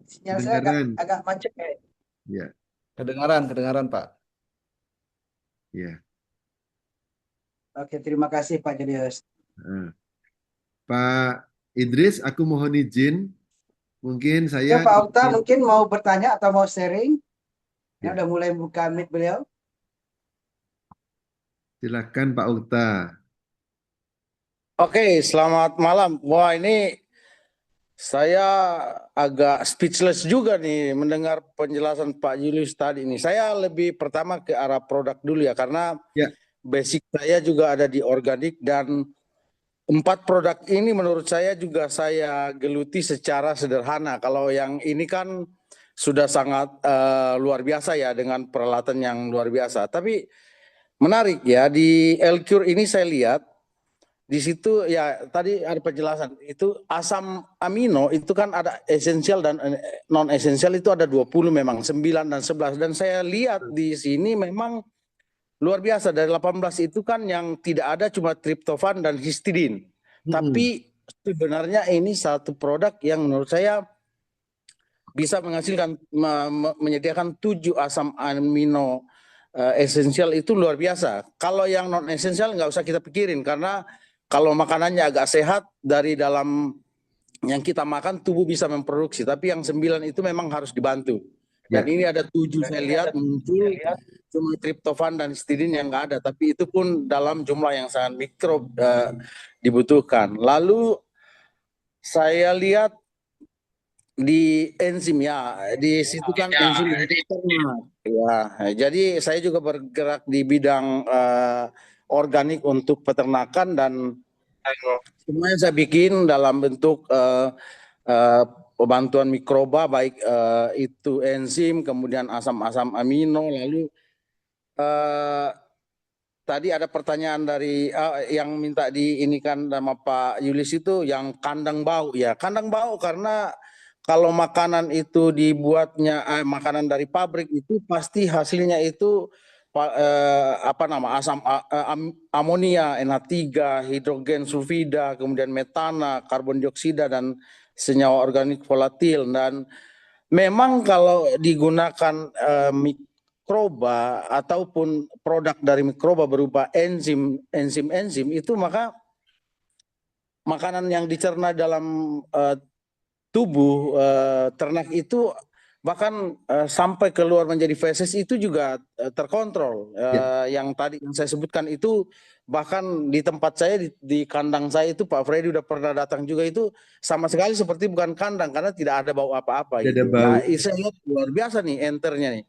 Sinyal saya agak kedengaran. agak macet kayak. Ya, Kedengaran, kedengaran Pak. ya. Oke, terima kasih Pak Julius. Nah, Pak Idris, aku mohon izin. Mungkin saya Oke, Pak Okta mungkin mau bertanya atau mau sharing? Ya, ya, udah mulai buka mic beliau. silakan Pak Ukta. Oke, selamat malam. Wah, ini saya agak speechless juga nih mendengar penjelasan Pak Julius tadi ini. Saya lebih pertama ke arah produk dulu ya, karena Ya, basic saya juga ada di organik dan 4 produk ini menurut saya juga saya geluti secara sederhana. Kalau yang ini kan sudah sangat luar biasa ya dengan peralatan yang luar biasa. Tapi menarik ya, di Elcure ini saya lihat di situ ya tadi ada penjelasan itu asam amino itu kan ada esensial dan non esensial itu ada 20 memang 9 dan 11 dan saya lihat di sini memang luar biasa dari 18 itu kan yang tidak ada cuma triptofan dan histidin. Tapi sebenarnya ini satu produk yang menurut saya bisa menghasilkan menyediakan 7 asam amino esensial itu luar biasa. Kalau yang non esensial nggak usah kita pikirin karena kalau makanannya agak sehat dari dalam yang kita makan tubuh bisa memproduksi. Tapi yang 9 itu memang harus dibantu. Dan ya. ini ada 7 saya lihat muncul cuma triptofan dan histidin yang nggak ada. Tapi itu pun dalam jumlah yang sangat mikro dibutuhkan. Lalu saya lihat di enzim ya, di situ kan enzim peternak. Ya, jadi saya juga bergerak di bidang organik untuk peternakan dan semuanya saya bikin dalam bentuk pembantuan mikroba baik itu enzim, kemudian asam-asam amino, lalu tadi ada pertanyaan dari yang minta diinikan sama Pak Yulis itu yang kandang bau ya. Kandang bau karena kalau makanan itu dibuatnya makanan dari pabrik itu pasti hasilnya itu apa nama asam amonia, NH3, hidrogen sulfida, kemudian metana, karbon dioksida dan senyawa organik volatil dan memang kalau digunakan mikroba ataupun produk dari mikroba berupa enzim itu, maka makanan yang dicerna dalam tubuh ternak itu bahkan sampai keluar menjadi feses itu juga terkontrol. Yang tadi yang saya sebutkan itu, bahkan di tempat saya di kandang saya itu Pak Freddy udah pernah datang juga, itu sama sekali seperti bukan kandang karena tidak ada bau apa-apa Tidak ada gitu. bau. Nah, saya lihat luar biasa nih enternya nih.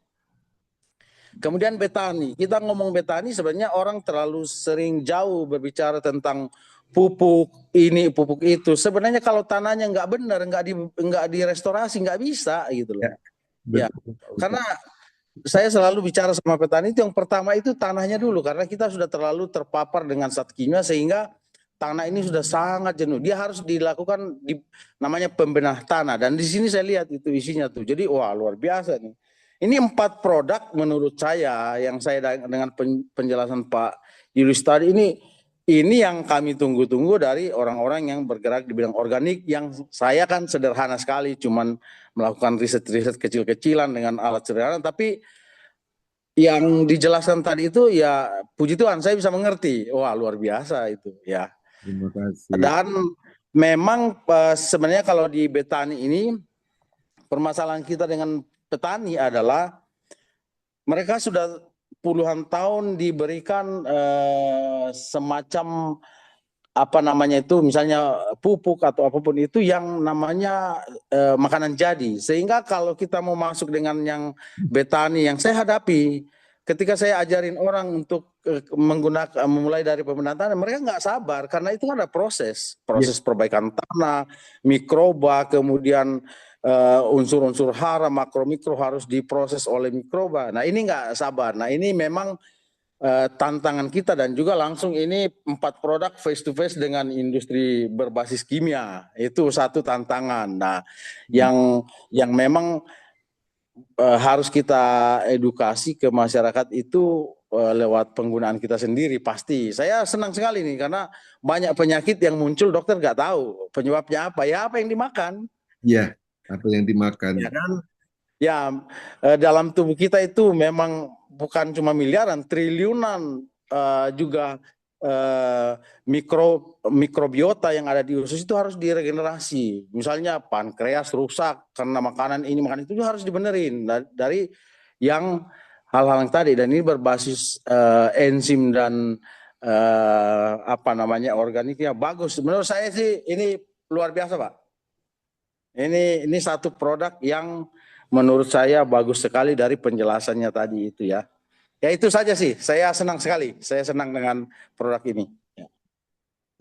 Kemudian betani, kita ngomong betani sebenarnya orang terlalu sering jauh berbicara tentang pupuk ini, pupuk itu. Sebenarnya kalau tanahnya nggak benar, nggak direstorasi, nggak bisa gitu loh. Ya, Betul, Pak Ustadz. karena saya selalu bicara sama petani itu yang pertama itu tanahnya dulu, karena kita sudah terlalu terpapar dengan zat kimia sehingga tanah ini sudah sangat jenuh. Dia harus dilakukan namanya pembenah tanah, dan di sini saya lihat itu isinya tuh. Jadi wah, luar biasa nih. Ini 4 produk menurut saya yang saya dengan penjelasan Pak Julius tadi ini yang kami tunggu-tunggu dari orang-orang yang bergerak di bidang organik, yang saya kan sederhana sekali, cuman melakukan riset-riset kecil-kecilan dengan alat sederhana, tapi yang dijelaskan tadi itu ya puji Tuhan saya bisa mengerti. Wah, luar biasa itu ya. Terima kasih. Dan memang sebenarnya kalau di Betani ini permasalahan kita dengan petani adalah mereka sudah puluhan tahun diberikan semacam apa namanya itu, misalnya pupuk atau apapun itu yang namanya makanan jadi, sehingga kalau kita mau masuk dengan yang betani yang saya hadapi, ketika saya ajarin orang untuk menggunakan memulai dari pembenahan tanah, mereka nggak sabar karena itu ada proses perbaikan tanah, mikroba, kemudian unsur-unsur hara, makro mikro harus diproses oleh mikroba. Nah ini nggak sabar. Nah ini memang tantangan kita, dan juga langsung ini 4 produk face to face dengan industri berbasis kimia, itu satu tantangan. Nah, yang memang harus kita edukasi ke masyarakat itu lewat penggunaan kita sendiri. Pasti saya senang sekali nih karena banyak penyakit yang muncul dokter nggak tahu penyebabnya apa, ya apa yang dimakan. Ya, apa yang dimakan. Ya kan? Ya, dalam tubuh kita itu memang bukan cuma miliaran, triliunan juga mikrobiota yang ada di usus itu harus diregenerasi. Misalnya pankreas rusak karena makanan ini, makanan itu harus dibenerin dari yang hal-hal yang tadi, dan ini berbasis enzim dan apa namanya organiknya bagus. Menurut saya sih ini luar biasa, Pak. Ini satu produk yang menurut saya bagus sekali dari penjelasannya tadi itu ya. Ya itu saja sih, saya senang sekali. Saya senang dengan produk ini.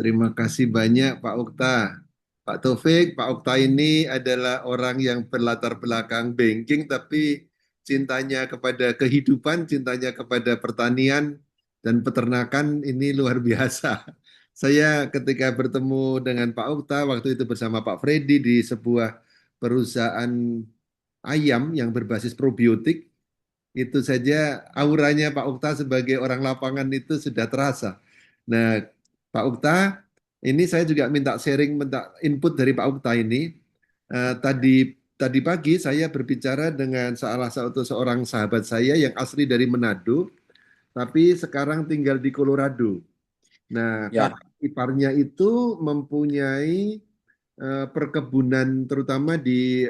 Terima kasih banyak Pak Okta. Pak Taufik, Pak Okta ini adalah orang yang berlatar belakang banking, tapi cintanya kepada kehidupan, cintanya kepada pertanian dan peternakan ini luar biasa. Saya ketika bertemu dengan Pak Okta waktu itu bersama Pak Freddy di sebuah perusahaan ayam yang berbasis probiotik, itu saja auranya Pak Okta sebagai orang lapangan itu sudah terasa. Nah, Pak Okta, ini saya juga minta sharing, minta input dari Pak Okta ini. Tadi pagi saya berbicara dengan salah satu seorang sahabat saya yang asli dari Manado, tapi sekarang tinggal di Colorado. Nah, Ya. kakak iparnya itu mempunyai perkebunan terutama di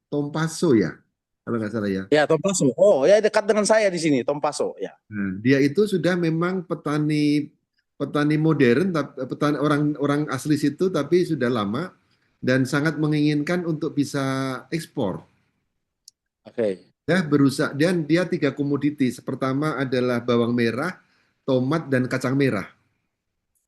Tom Paso ya, kalau nggak salah ya. Ya, Tom Paso. Oh, ya dekat dengan saya di sini, Tom Paso. Ya. Nah, dia itu sudah memang petani modern, petani orang asli situ, tapi sudah lama dan sangat menginginkan untuk bisa ekspor. Oke. Ya, berusaha, dan dia 3 komoditi. Pertama adalah bawang merah, tomat, dan kacang merah.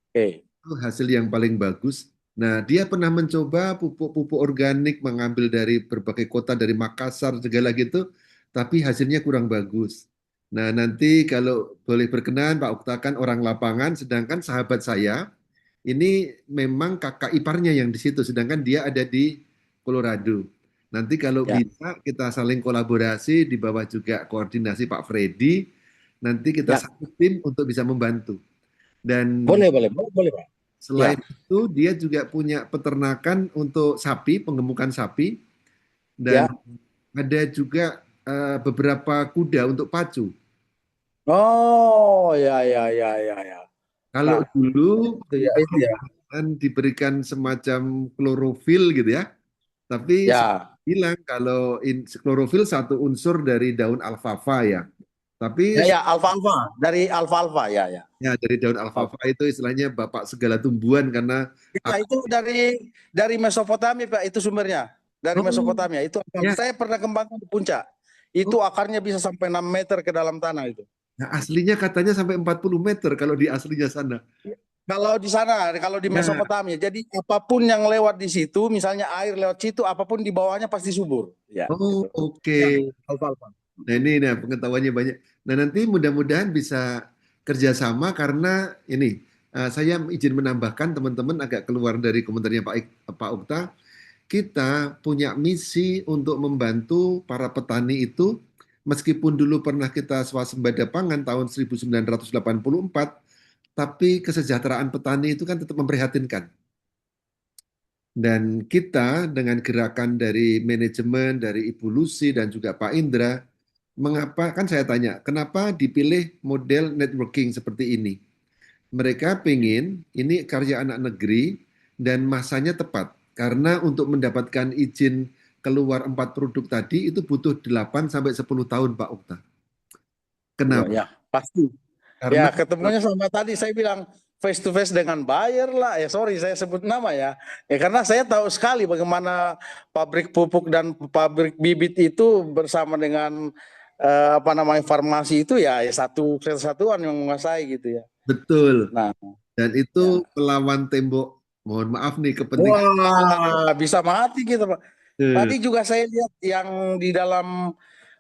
Oke. Itu hasil yang paling bagus. Nah, dia pernah mencoba pupuk-pupuk organik, mengambil dari berbagai kota, dari Makassar, segala gitu, tapi hasilnya kurang bagus. Nah, nanti kalau boleh berkenan, Pak Okta kan orang lapangan, sedangkan sahabat saya, ini memang kakak iparnya yang di situ, sedangkan dia ada di Colorado. Nanti kalau Ya. bisa kita saling kolaborasi, di bawah juga koordinasi Pak Freddy, nanti kita Ya. satu tim untuk bisa membantu. Dan Boleh, Pak. selain Ya. itu, dia juga punya peternakan untuk sapi, penggemukan sapi, dan Ya. ada juga beberapa kuda untuk pacu. Oh, ya, ya, ya, ya, ya. Kalau Nah, dulu itu ya. kan diberikan semacam klorofil gitu ya, tapi saya Ya, bilang kalau klorofil satu unsur dari daun alfalfa ya. ya, Tapi ya, alfalfa dari alfalfa, ya, ya. ya dari daun alfalfa itu istilahnya bapak segala tumbuhan karena Ya, itu dari Mesopotamia, Pak, itu sumbernya. Dari oh Mesopotamia. Itu ya saya pernah kembangkan di puncak. oh, Itu akarnya bisa sampai 6 meter ke dalam tanah itu. nah aslinya katanya sampai 40 meter kalau di aslinya sana. Kalau di sana, kalau di Ya, Mesopotamia, jadi apapun yang lewat di situ, misalnya air lewat situ, apapun di bawahnya pasti subur. Ya, oh itu. oke. Ya, alfalfa. Nah ini nah pengetahuannya banyak. Nah nanti mudah-mudahan bisa kerjasama karena ini saya izin menambahkan teman-teman agak keluar dari komentarnya Pak Ukta. Kita punya misi untuk membantu para petani itu meskipun dulu pernah kita swasembada pangan tahun 1984, tapi kesejahteraan petani itu kan tetap memprihatinkan. Dan kita dengan gerakan dari manajemen, dari Ibu Lucy dan juga Pak Indra, mengapa kan saya tanya, kenapa dipilih model networking seperti ini? Mereka pengen ini karya anak negeri dan masanya tepat. Karena untuk mendapatkan izin keluar 4 produk tadi itu butuh 8 sampai 10 tahun Pak Okta. Ya, Kenapa? ya, pasti. Karena Ya, ketemunya sama tadi saya bilang face to face dengan buyer lah. Ya, sorry saya sebut nama ya. Ya, karena saya tahu sekali bagaimana pabrik pupuk dan pabrik bibit itu bersama dengan apa namanya farmasi itu ya, ya satu kesatuan yang menguasai gitu ya. betul. Nah, Dan itu ya. melawan tembok, mohon maaf nih kepentingan. Wah, bisa mati kita, Pak. Eh, Tadi juga saya lihat yang di dalam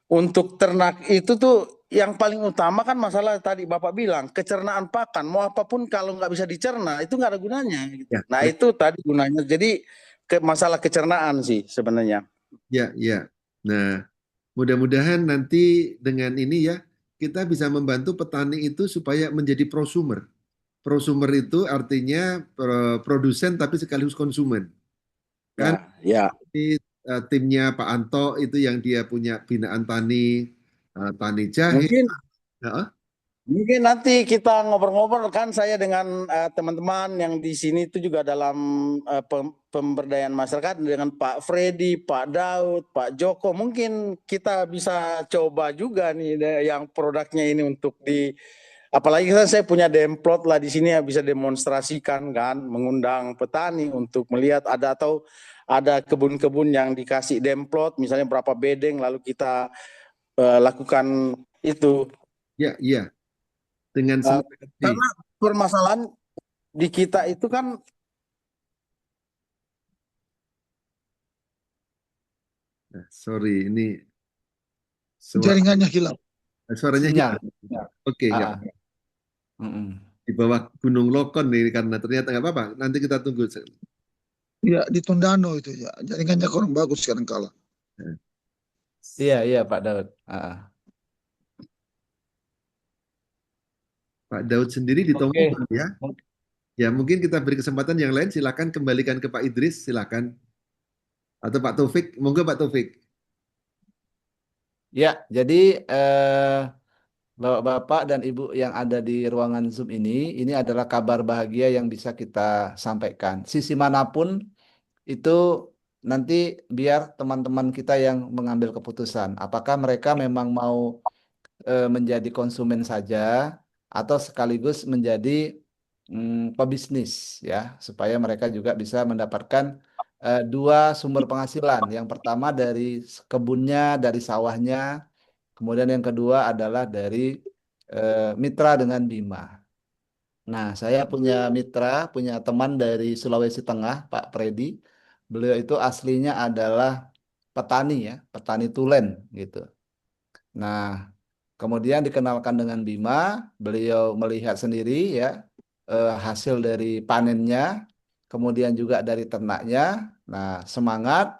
untuk ternak itu tuh yang paling utama kan masalah tadi Bapak bilang kecernaan pakan. Mau apapun kalau nggak bisa dicerna itu nggak ada gunanya gitu. Ya, Nah itu tadi gunanya. Jadi masalah kecernaan sih sebenarnya. ya, ya. Nah, mudah-mudahan nanti dengan ini ya, kita bisa membantu petani itu supaya menjadi prosumer. Prosumer itu artinya produsen tapi sekaligus konsumen. Kan Ya, ya. ini timnya Pak Anto itu yang dia punya binaan tani, tani jahe. Mungkin Heeh. Mungkin nanti kita ngobrol-ngobrol kan saya dengan teman-teman yang di sini itu juga dalam pemberdayaan masyarakat dengan Pak Freddy, Pak Daud, Pak Joko. Mungkin kita bisa coba juga nih yang produknya ini untuk apalagi kan saya punya demplot lah di sini ya bisa demonstrasikan kan, mengundang petani untuk melihat atau ada kebun-kebun yang dikasih demplot misalnya berapa bedeng lalu kita lakukan itu. Ya, iya. Dengan Eh, senang hati. karena permasalahan di kita itu kan Nah, sorry, ini suara, Jaringannya hilang. suaranya Sinyal. hilang. Oke, nggak Ah, mm-mm. di bawah Gunung Lokon nih karena ternyata nggak apa-apa. Nanti kita tunggu. Ya, di Tondano itu ya. Jaringannya kurang bagus sekarang kalah. Iya, iya Pak Daud. Ah. Pak Daud sendiri di Oke. Tomohon ya. Ya, mungkin kita beri kesempatan yang lain. Silakan kembalikan ke Pak Idris, silakan. Atau Pak Taufik, monggo Pak Taufik. Ya, jadi Bapak-bapak dan Ibu yang ada di ruangan Zoom ini adalah kabar bahagia yang bisa kita sampaikan. Sisi manapun itu nanti biar teman-teman kita yang mengambil keputusan. Apakah mereka memang mau menjadi konsumen saja atau sekaligus menjadi pebisnis ya, supaya mereka juga bisa mendapatkan dua sumber penghasilan. Yang pertama dari kebunnya, dari sawahnya. Kemudian yang kedua adalah dari mitra dengan Bima. Nah, saya punya mitra, punya teman dari Sulawesi Tengah, Pak Freddy. Beliau itu aslinya adalah petani ya, petani tulen gitu. Nah, kemudian dikenalkan dengan Bima, beliau melihat sendiri ya hasil dari panennya, kemudian juga dari ternaknya. Nah, semangat.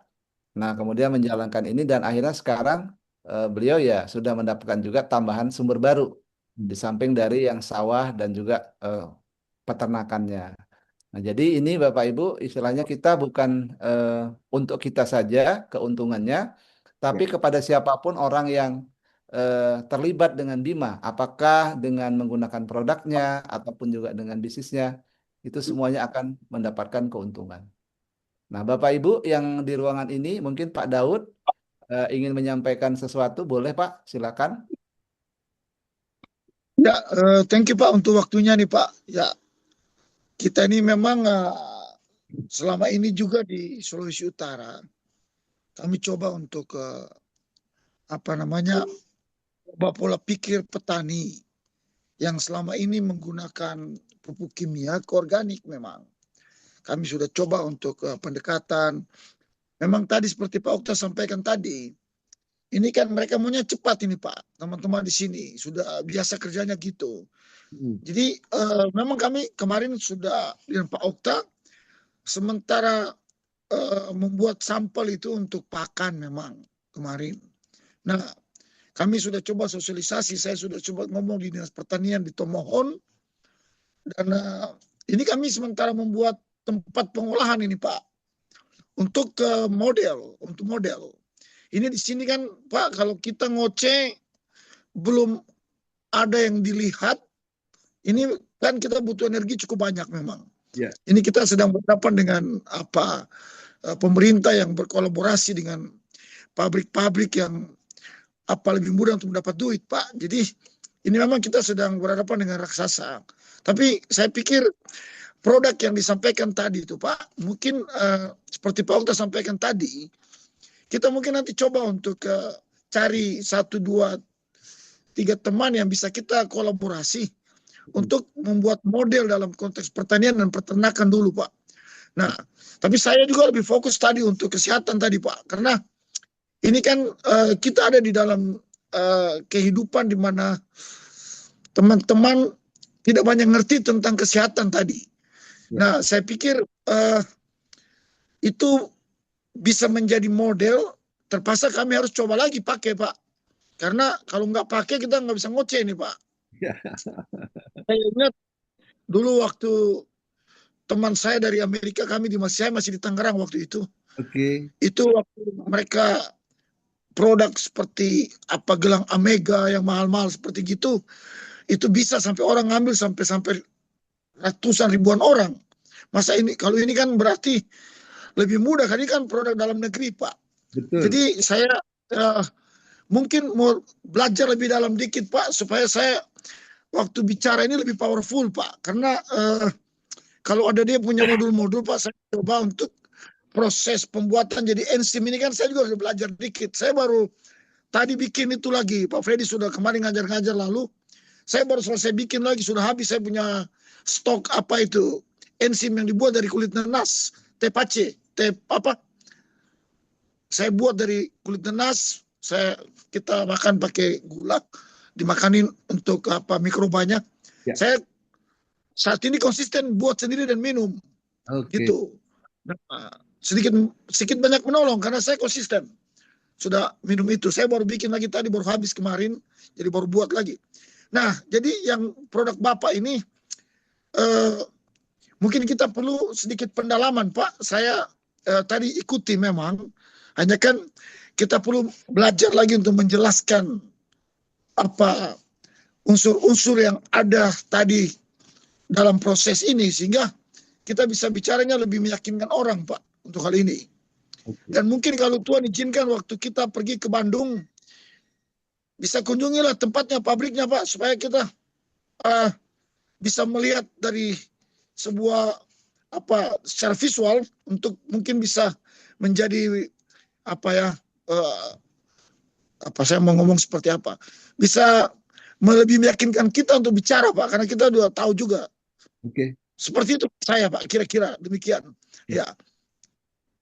Nah, kemudian menjalankan ini dan akhirnya sekarang beliau ya sudah mendapatkan juga tambahan sumber baru di samping dari yang sawah dan juga peternakannya. Nah, jadi ini Bapak Ibu istilahnya kita bukan untuk kita saja keuntungannya, tapi kepada siapapun orang yang terlibat dengan Bima, apakah dengan menggunakan produknya ataupun juga dengan bisnisnya, itu semuanya akan mendapatkan keuntungan. Nah, Bapak Ibu yang di ruangan ini, mungkin Pak Daud ingin menyampaikan sesuatu, boleh Pak? Silakan. Ya, thank you Pak untuk waktunya nih Pak. Ya, kita ini memang selama ini juga di Sulawesi Utara, kami coba untuk apa namanya, ubah pola pikir petani yang selama ini menggunakan pupuk kimia ke organik memang. Kami sudah coba untuk pendekatan. Memang tadi seperti Pak Okta sampaikan tadi, ini kan mereka maunya cepat ini Pak. Teman-teman di sini sudah biasa kerjanya gitu. Jadi memang kami kemarin sudah dengan Pak Okta sementara membuat sampel itu untuk pakan memang kemarin. Nah, kami sudah coba sosialisasi, saya sudah coba ngomong di Dinas Pertanian di Tomohon, dan ini kami sementara membuat tempat pengolahan ini Pak, untuk model. Ini di sini kan Pak, kalau kita ngoceh belum ada yang dilihat, ini kan kita butuh energi cukup banyak memang. Ya. Ini kita sedang berhadapan dengan pemerintah yang berkolaborasi dengan pabrik-pabrik yang lebih mudah untuk mendapat duit Pak. Jadi ini memang kita sedang berhadapan dengan raksasa. Tapi saya pikir produk yang disampaikan tadi itu Pak, mungkin seperti Pak Okta sampaikan tadi, kita mungkin nanti coba untuk cari 1, 2, 3 teman yang bisa kita kolaborasi untuk membuat model dalam konteks pertanian dan peternakan dulu Pak. Nah, tapi saya juga lebih fokus tadi untuk kesehatan tadi Pak, karena ini kan kita ada di dalam kehidupan di mana teman-teman tidak banyak ngerti tentang kesehatan tadi. Nah, saya pikir itu bisa menjadi model. Terpaksa kami harus coba lagi pakai Pak, karena kalau nggak pakai kita nggak bisa ngoceh nih Pak. Saya ingat dulu waktu teman saya dari Amerika, saya masih di Tangerang waktu itu. Itu waktu mereka produk seperti gelang Amega yang mahal-mahal seperti gitu, itu bisa sampai orang ngambil sampai ratusan ribuan orang. Masa ini, kalau ini kan berarti lebih mudah, kan ini kan produk dalam negeri Pak. Betul. Jadi saya mungkin mau belajar lebih dalam dikit Pak, supaya saya waktu bicara ini lebih powerful Pak. Karena kalau ada dia punya modul-modul Pak, saya coba untuk proses pembuatan jadi enzim ini kan saya juga harus belajar dikit. Saya baru tadi bikin itu lagi, Pak Freddy sudah kemarin ngajar-ngajar, lalu saya baru selesai bikin lagi, sudah habis saya punya stok enzim yang dibuat dari kulit nanas, tepache, saya buat dari kulit nanas, kita makan pakai gula, dimakanin untuk mikrobanya. Ya. Saya saat ini konsisten buat sendiri dan minum, gitu. Nah, sedikit banyak menolong karena saya konsisten sudah minum itu. Saya baru bikin lagi tadi, baru habis kemarin, jadi baru buat lagi. Nah, jadi yang produk Bapak ini mungkin kita perlu sedikit pendalaman Pak. Saya tadi ikuti memang, hanya kan kita perlu belajar lagi untuk menjelaskan apa unsur-unsur yang ada tadi dalam proses ini, sehingga kita bisa bicaranya lebih meyakinkan orang Pak untuk hal ini. Dan mungkin kalau Tuhan izinkan waktu kita pergi ke Bandung, bisa kunjungilah tempatnya, pabriknya Pak, supaya kita bisa melihat dari sebuah secara visual, untuk mungkin bisa menjadi saya mau ngomong seperti apa, bisa lebih meyakinkan kita untuk bicara Pak, karena kita sudah tahu juga. Seperti itu saya Pak, kira-kira demikian. Ya.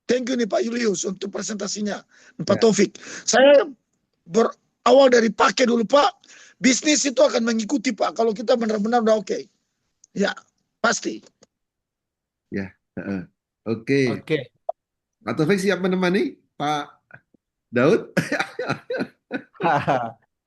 Thank you nih Pak Julius untuk presentasinya, Pak Taufik. Saya berawal dari pakai dulu Pak. Bisnis itu akan mengikuti Pak, kalau kita benar-benar udah oke. Ya, pasti. Ya, oke. Pak Taufik siap menemani Pak Daud?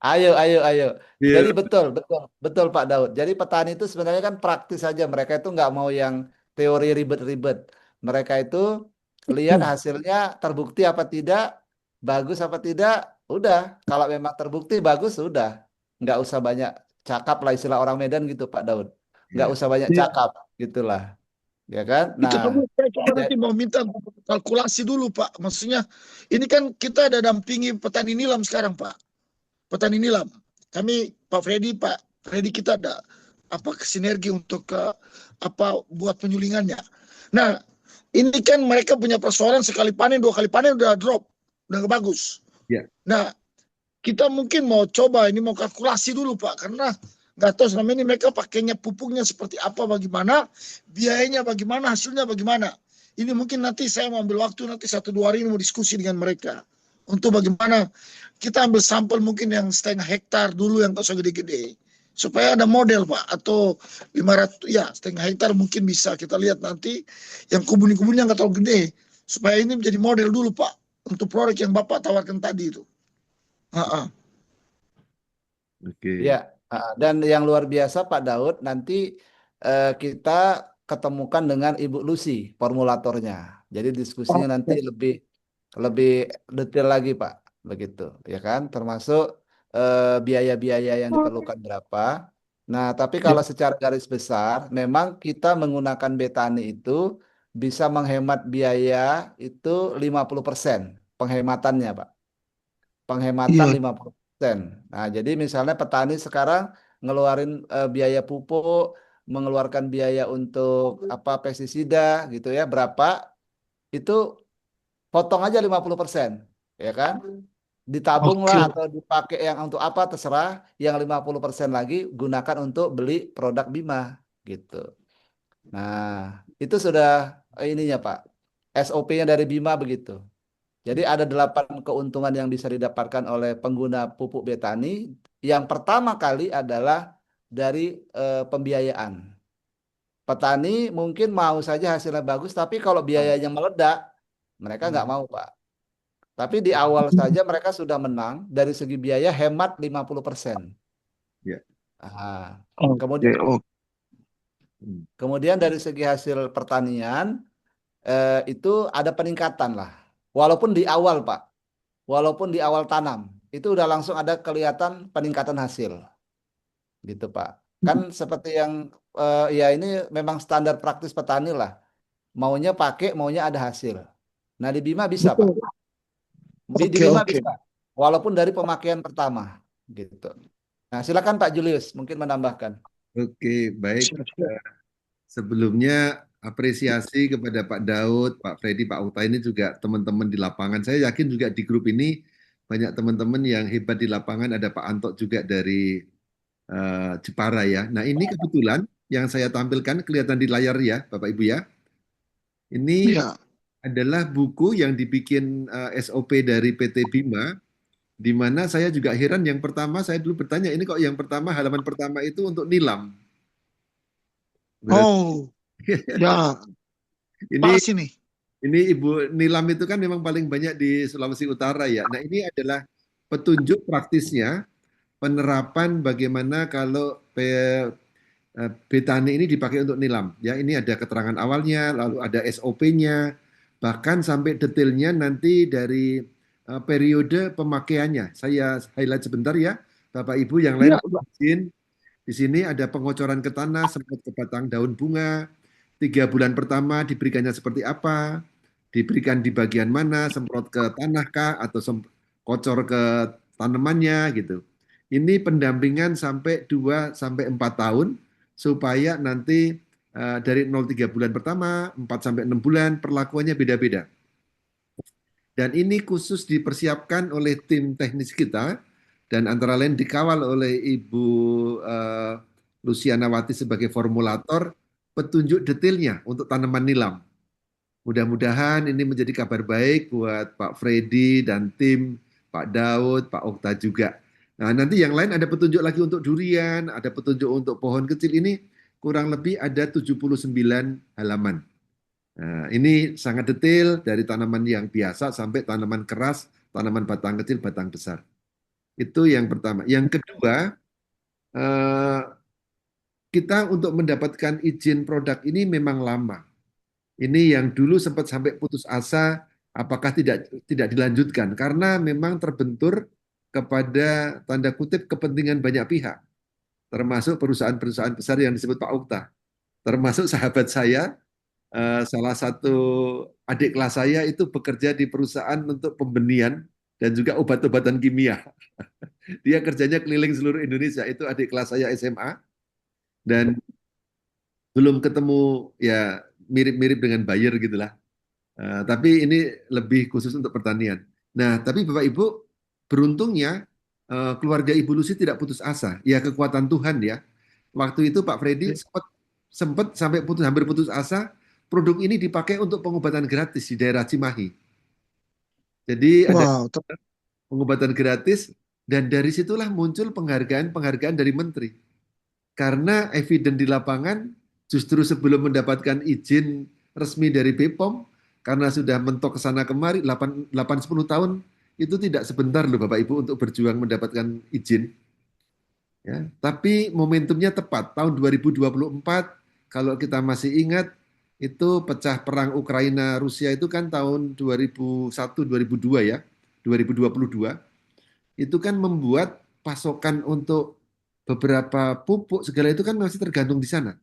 Ayo. Iya. Jadi betul Pak Daud. Jadi petani itu sebenarnya kan praktis saja. Mereka itu nggak mau yang teori ribet-ribet. Mereka itu lihat hasilnya terbukti apa tidak, bagus apa tidak, udah. Kalau memang terbukti bagus, udah. Nggak usah banyak cakap lah istilah orang Medan gitu, Pak Daud. Nggak Ya. usah banyak Iya. cakap, gitulah. Ya kan? Itu Nah, dulu saya cuma ya- nanti mau minta kalkulasi dulu Pak. Maksudnya ini kan kita ada dampingi petani nilam sekarang Pak. Petani nilam. Kami Pak Freddy kita ada apa sinergi untuk apa buat penyulingannya. Nah, ini kan mereka punya persoalan sekali panen, dua kali panen udah drop, udah nggak bagus. Ya. Nah, kita mungkin mau coba ini mau kalkulasi dulu Pak, karena nggak tahu selama ini mereka pakainya pupuknya seperti apa, bagaimana, biayanya bagaimana, hasilnya bagaimana. Ini mungkin nanti saya mau ambil waktu nanti 1-2 hari ini mau diskusi dengan mereka untuk bagaimana kita ambil sampel mungkin yang 1,5 hektar dulu yang nggak usah gede-gede supaya ada model Pak, atau 500 ya 1,5 hektar mungkin bisa kita lihat nanti yang kebun-kebunnya nggak terlalu gede supaya ini menjadi model dulu Pak untuk produk yang Bapak tawarkan tadi itu. Oke. Ya, dan yang luar biasa Pak Daud, nanti kita ketemukan dengan Ibu Lucy, formulatornya. Jadi diskusinya nanti lebih lebih detail lagi Pak, begitu, ya kan? Termasuk biaya-biaya yang diperlukan berapa. Nah, tapi kalau secara garis besar, memang kita menggunakan betani itu bisa menghemat biaya itu 50% penghematannya Pak. Penghematan Iya. 50%. Nah, jadi misalnya petani sekarang ngeluarin biaya pupuk, mengeluarkan biaya untuk apa pestisida gitu ya, berapa itu potong aja 50%, ya kan? Oke. Ditabunglah atau dipakai yang untuk apa terserah, yang 50% lagi gunakan untuk beli produk Bima gitu. Nah, itu sudah ininya Pak. SOP-nya dari Bima begitu. Jadi ada 8 keuntungan yang bisa didapatkan oleh pengguna pupuk betani. Yang pertama kali adalah dari pembiayaan. Petani mungkin mau saja hasilnya bagus, tapi kalau biayanya meledak, mereka nggak mau, Pak. Tapi di awal saja mereka sudah menang dari segi biaya hemat 50%. Ya. Nah, Oke. kemudian Oke. kemudian dari segi hasil pertanian itu ada peningkatan lah. Walaupun di awal, Pak. Walaupun di awal tanam itu udah langsung ada kelihatan peningkatan hasil gitu Pak, kan seperti yang ya ini memang standar praktis petani lah, maunya pakai maunya ada hasil. Nah di Bima bisa Pak, Betul. di Oke, Bima oke. bisa walaupun dari pemakaian pertama gitu. Nah silakan Pak Julius mungkin menambahkan. Oke, baik. Siap, siap. Sebelumnya apresiasi kepada Pak Daud, Pak Freddy, Pak Okta ini juga teman-teman di lapangan. Saya yakin juga di grup ini banyak teman-teman yang hebat di lapangan. Ada Pak Anto juga dari Jepara ya. Nah ini kebetulan yang saya tampilkan kelihatan di layar ya, Bapak Ibu ya. Ini Iya. adalah buku yang dibikin SOP dari PT Bima, di mana saya juga heran yang pertama saya dulu bertanya ini kok yang pertama halaman pertama itu untuk nilam. Berarti Oh, ya. ini Pas ini. Ibu nilam itu kan memang paling banyak di Sulawesi Utara ya. Nah ini adalah petunjuk praktisnya penerapan bagaimana kalau betani ini dipakai untuk nilam. Ya ini ada keterangan awalnya, lalu ada SOP-nya, bahkan sampai detailnya nanti dari periode pemakaiannya. Saya highlight sebentar ya, Bapak Ibu yang lain Iya, Pak. izin. Di sini ada pengocoran ke tanah, semprot ke batang daun bunga, 3 bulan pertama diberikannya seperti apa, diberikan di bagian mana, semprot ke tanah kah, atau kocor ke tanamannya gitu. Ini pendampingan sampai 2 sampai 4 tahun, supaya nanti dari 0 3 bulan pertama, 4 sampai 6 bulan, perlakuannya beda-beda. Dan ini khusus dipersiapkan oleh tim teknis kita, dan antara lain dikawal oleh Ibu Lucianawati sebagai formulator, petunjuk detailnya untuk tanaman nilam. Mudah-mudahan ini menjadi kabar baik buat Pak Freddy dan tim, Pak Daud, Pak Okta juga. Nah, nanti yang lain ada petunjuk lagi untuk durian, ada petunjuk untuk pohon kecil ini, kurang lebih ada 79 halaman. Nah, ini sangat detail dari tanaman yang biasa sampai tanaman keras, tanaman batang kecil, batang besar. Itu yang pertama. Yang kedua, kita untuk mendapatkan izin produk ini memang lama. Ini yang dulu sempat sampai putus asa apakah tidak dilanjutkan karena memang terbentur kepada tanda kutip kepentingan banyak pihak, termasuk perusahaan-perusahaan besar yang disebut Pak Okta, termasuk sahabat saya, salah satu adik kelas saya itu bekerja di perusahaan untuk pembenihan dan juga obat-obatan kimia. Dia kerjanya keliling seluruh Indonesia. Itu adik kelas saya SMA dan belum ketemu ya mirip-mirip dengan Bayer gitulah. Tapi ini lebih khusus untuk pertanian. Nah, tapi Bapak Ibu beruntungnya keluarga Ibu Lucy tidak putus asa. Ya kekuatan Tuhan ya. Waktu itu Pak Freddy sempat sampai hampir putus asa. Produk ini dipakai untuk pengobatan gratis di daerah Cimahi. Jadi ada Wow, pengobatan gratis dan dari situlah muncul penghargaan dari menteri. Karena eviden di lapangan justru sebelum mendapatkan izin resmi dari BPOM, karena sudah mentok ke sana kemari 8-10 tahun, itu tidak sebentar loh Bapak Ibu untuk berjuang mendapatkan izin. Ya, tapi momentumnya tepat, tahun 2024, kalau kita masih ingat, itu pecah perang Ukraina-Rusia itu kan tahun 2001-2002 ya, 2022, itu kan membuat pasokan untuk beberapa pupuk segala itu kan masih tergantung di sana.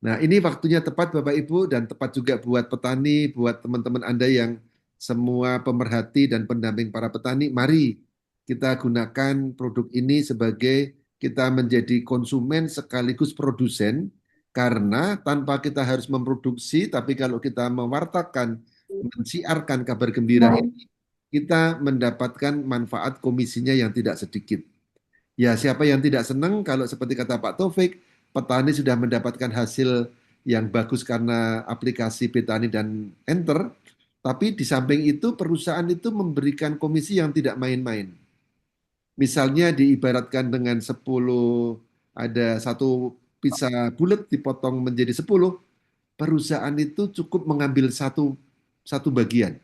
Nah, ini waktunya tepat Bapak Ibu dan tepat juga buat petani, buat teman-teman Anda yang semua pemerhati dan pendamping para petani. Mari kita gunakan produk ini sebagai kita menjadi konsumen sekaligus produsen karena tanpa kita harus memproduksi, tapi kalau kita mewartakan, mensiarkan kabar gembira ini, kita mendapatkan manfaat komisinya yang tidak sedikit. Ya, siapa yang tidak senang kalau seperti kata Pak Taufik, petani sudah mendapatkan hasil yang bagus karena aplikasi Betani dan Enter, tapi di samping itu perusahaan itu memberikan komisi yang tidak main-main. Misalnya diibaratkan dengan 10, ada satu pizza bulat dipotong menjadi 10, perusahaan itu cukup mengambil satu bagian.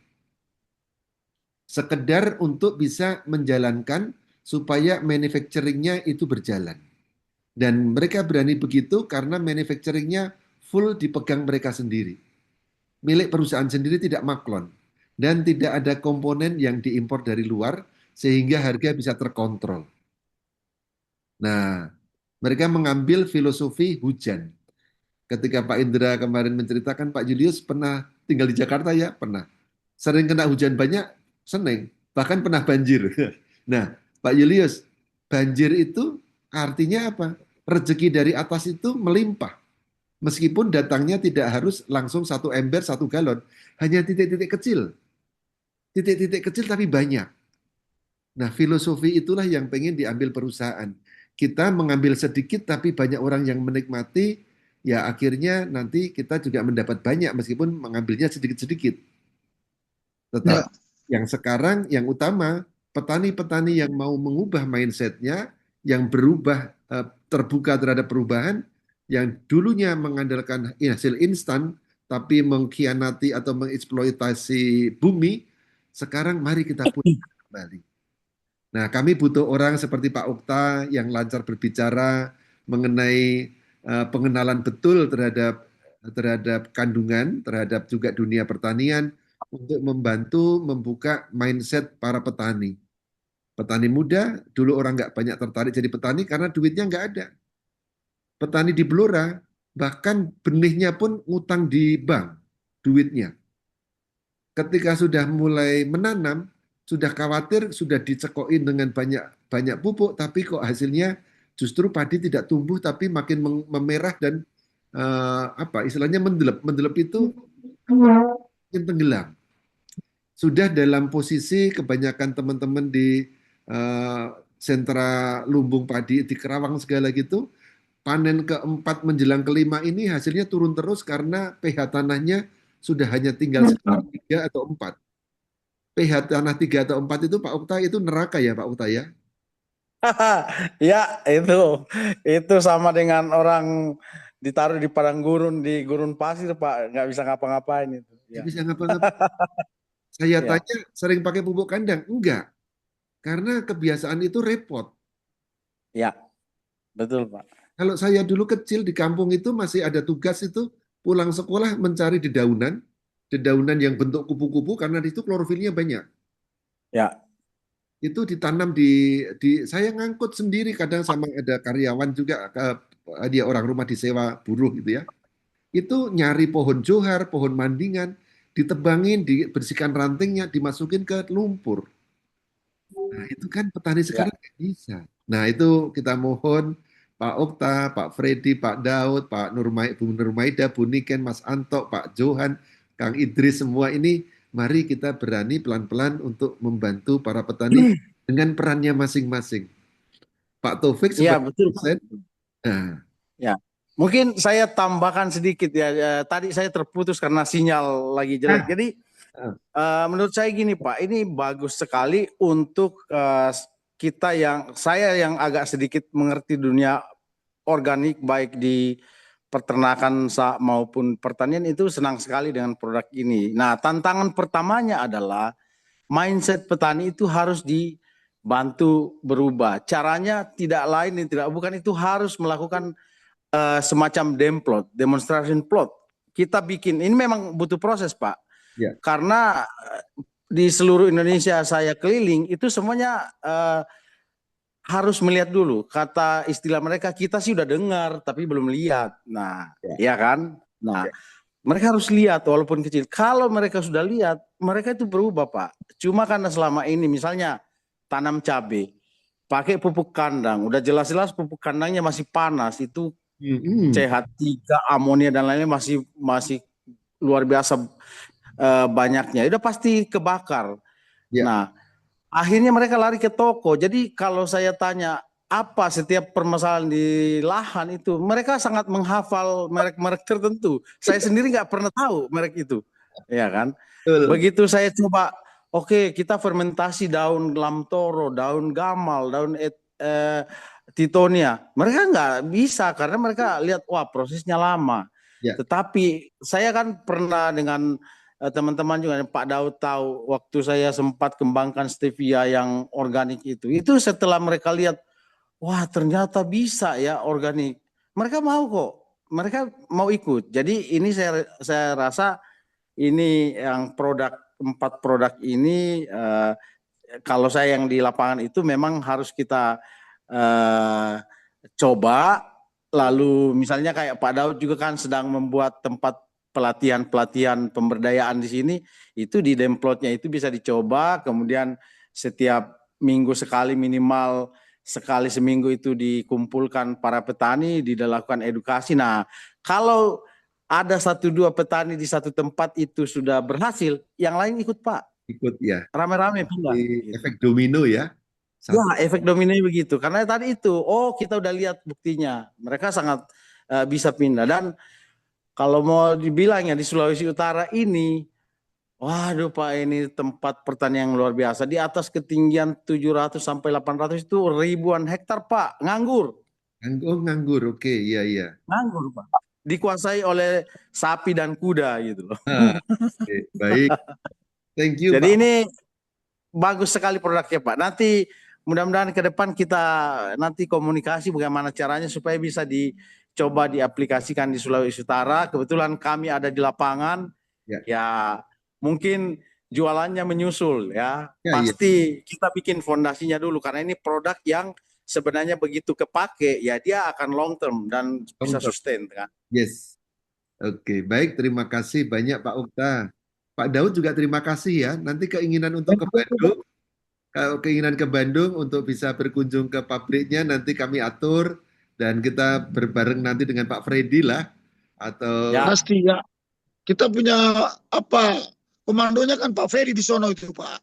Sekedar untuk bisa menjalankan supaya manufacturing-nya itu berjalan. Dan mereka berani begitu karena manufacturing-nya full dipegang mereka sendiri. Milik perusahaan sendiri tidak maklon. Dan tidak ada komponen yang diimpor dari luar sehingga harga bisa terkontrol. Nah, mereka mengambil filosofi hujan. Ketika Pak Indra kemarin menceritakan, Pak Julius pernah tinggal di Jakarta ya? Pernah. Sering kena hujan banyak, seneng. Bahkan pernah banjir. Nah, Pak Julius, banjir itu artinya apa? Rezeki dari atas itu melimpah. Meskipun datangnya tidak harus langsung 1 ember, 1 galon. Hanya titik-titik kecil. Titik-titik kecil tapi banyak. Nah, filosofi itulah yang pengen diambil perusahaan. Kita mengambil sedikit tapi banyak orang yang menikmati, ya akhirnya nanti kita juga mendapat banyak meskipun mengambilnya sedikit-sedikit. ya, Tetapi yang sekarang yang utama, petani-petani yang mau mengubah mindsetnya, yang berubah terbuka terhadap perubahan, yang dulunya mengandalkan hasil instan, tapi mengkhianati atau mengeksploitasi bumi, sekarang mari kita pulihkan kembali. Nah, kami butuh orang seperti Pak Okta yang lancar berbicara mengenai pengenalan betul terhadap kandungan, terhadap juga dunia pertanian untuk membantu membuka mindset para petani. Petani muda, dulu orang nggak banyak tertarik jadi petani karena duitnya nggak ada. Petani di Blora, bahkan benihnya pun ngutang di bank, duitnya. Ketika sudah mulai menanam, sudah khawatir, sudah dicekokin dengan banyak banyak pupuk, tapi kok hasilnya justru padi tidak tumbuh, tapi makin memerah dan apa istilahnya mendelep. Mendelep itu makin tenggelam. Sudah dalam posisi kebanyakan teman-teman di eh, sentra lumbung padi di Kerawang segala gitu, panen keempat menjelang kelima ini hasilnya turun terus karena pH tanahnya sudah hanya tinggal sekitar 3 atau 4. pH tanah 3 atau 4 itu Pak Ukta itu neraka ya Pak Ukta ya? Ya, itu sama dengan orang ditaruh di padang gurun, di gurun pasir, Pak, nggak bisa ngapa-ngapain itu. Nggak Ya, bisa ngapa-ngapain. Saya ya, tanya sering pakai pupuk kandang? Enggak. Karena kebiasaan itu repot. ya, betul, Pak. Kalau saya dulu kecil di kampung itu masih ada tugas itu pulang sekolah mencari dedaunan, dedaunan yang bentuk kupu-kupu karena di situ klorofilnya banyak. Ya. Itu ditanam saya ngangkut sendiri kadang sama ada karyawan juga dia orang rumah disewa buruh gitu ya. Itu nyari pohon johar, pohon mandingan, ditebangin, dibersihkan rantingnya, dimasukin ke lumpur. Nah, itu kan petani Ya. sekarang nggak bisa. Nah, itu kita mohon Pak Okta, Pak Freddy, Pak Daud, Pak Bu Nurmaida, Bu Niken, Mas Anto, Pak Johan, Kang Idris, semua ini mari kita berani pelan-pelan untuk membantu para petani dengan perannya masing-masing. Pak Taufik Iya, sebagai betul, Pak. dosen, nah, Ya. Mungkin saya tambahkan sedikit ya. Tadi saya terputus karena sinyal lagi jelek. Jadi ah, menurut saya gini Pak, ini bagus sekali untuk saya yang agak sedikit mengerti dunia organik baik di peternakan maupun pertanian itu senang sekali dengan produk ini. Nah, tantangan pertamanya adalah mindset petani itu harus dibantu berubah. Caranya tidak lain dan tidak bukan, itu harus melakukan semacam demplot, demonstration plot. Kita bikin, ini memang butuh proses Pak. ya, Karena di seluruh Indonesia saya keliling, itu semuanya harus melihat dulu. Kata istilah mereka, kita sih udah dengar tapi belum lihat. Nah, ya, ya kan? Nah, ya. mereka harus lihat walaupun kecil. Kalau mereka sudah lihat, mereka itu berubah, Pak. Cuma karena selama ini misalnya tanam cabai, pakai pupuk kandang, udah jelas-jelas pupuk kandangnya masih panas, itu Hmm, CH3, amonia dan lainnya masih masih luar biasa banyaknya. Udah pasti kebakar. ya, Nah, akhirnya mereka lari ke toko. Jadi kalau saya tanya apa setiap permasalahan di lahan itu, mereka sangat menghafal merek-merek tertentu. Saya sendiri nggak pernah tahu merek itu, ya kan? betul. Begitu saya coba, oke, kita fermentasi daun lamtoro, daun gamal, daun titonia. Mereka nggak bisa karena mereka lihat, wah prosesnya lama. Ya, Tetapi saya kan pernah dengan teman-teman juga, Pak Daud tahu waktu saya sempat kembangkan stevia yang organik itu setelah mereka lihat, wah ternyata bisa ya organik, mereka mau kok, mereka mau ikut. Jadi ini saya rasa ini yang empat produk ini kalau saya yang di lapangan itu memang harus kita eh, coba. Lalu misalnya kayak Pak Daud juga kan sedang membuat tempat pelatihan pemberdayaan di sini, itu di Demplotnya itu bisa dicoba, kemudian setiap minggu sekali, minimal sekali seminggu itu dikumpulkan para petani, dilakukan edukasi. Nah, kalau ada satu dua petani di satu tempat itu sudah berhasil, yang lain ikut Pak, ikut ya. rame-rame pindah gitu. Efek domino ya. Ya, Satu. efek domino begitu. Karena tadi itu, oh kita udah lihat buktinya. Mereka sangat bisa pindah. Dan kalau mau dibilang ya di Sulawesi Utara ini, waduh Pak, ini tempat pertanian yang luar biasa. Di atas ketinggian 700 sampai 800 itu ribuan hektar Pak, nganggur. Nganggur, oke, iya, iya. Nganggur Pak. Dikuasai oleh sapi dan kuda gitu loh. Ah, oke, baik. Thank you, Jadi Pak. ini bagus sekali produknya Pak. Nanti mudah-mudahan ke depan kita nanti komunikasi bagaimana caranya supaya bisa dicoba diaplikasikan di Sulawesi Utara. Kebetulan kami ada di lapangan, Ya, ya mungkin jualannya menyusul ya. ya, iya. Pasti kita bikin fondasinya dulu karena ini produk yang sebenarnya begitu kepake ya dia akan long term dan bisa Long. sustain kan. Yes. Oke, baik. Terima kasih banyak Pak Okta. Pak Daud juga terima kasih ya. Nanti keinginan untuk ke Bandung, kalau keinginan ke Bandung untuk bisa berkunjung ke pabriknya nanti kami atur dan kita berbareng nanti dengan Pak Freddy lah atau Ya, Pasti ya. Kita punya apa? Komandonya kan Pak Ferry di sono itu, Pak.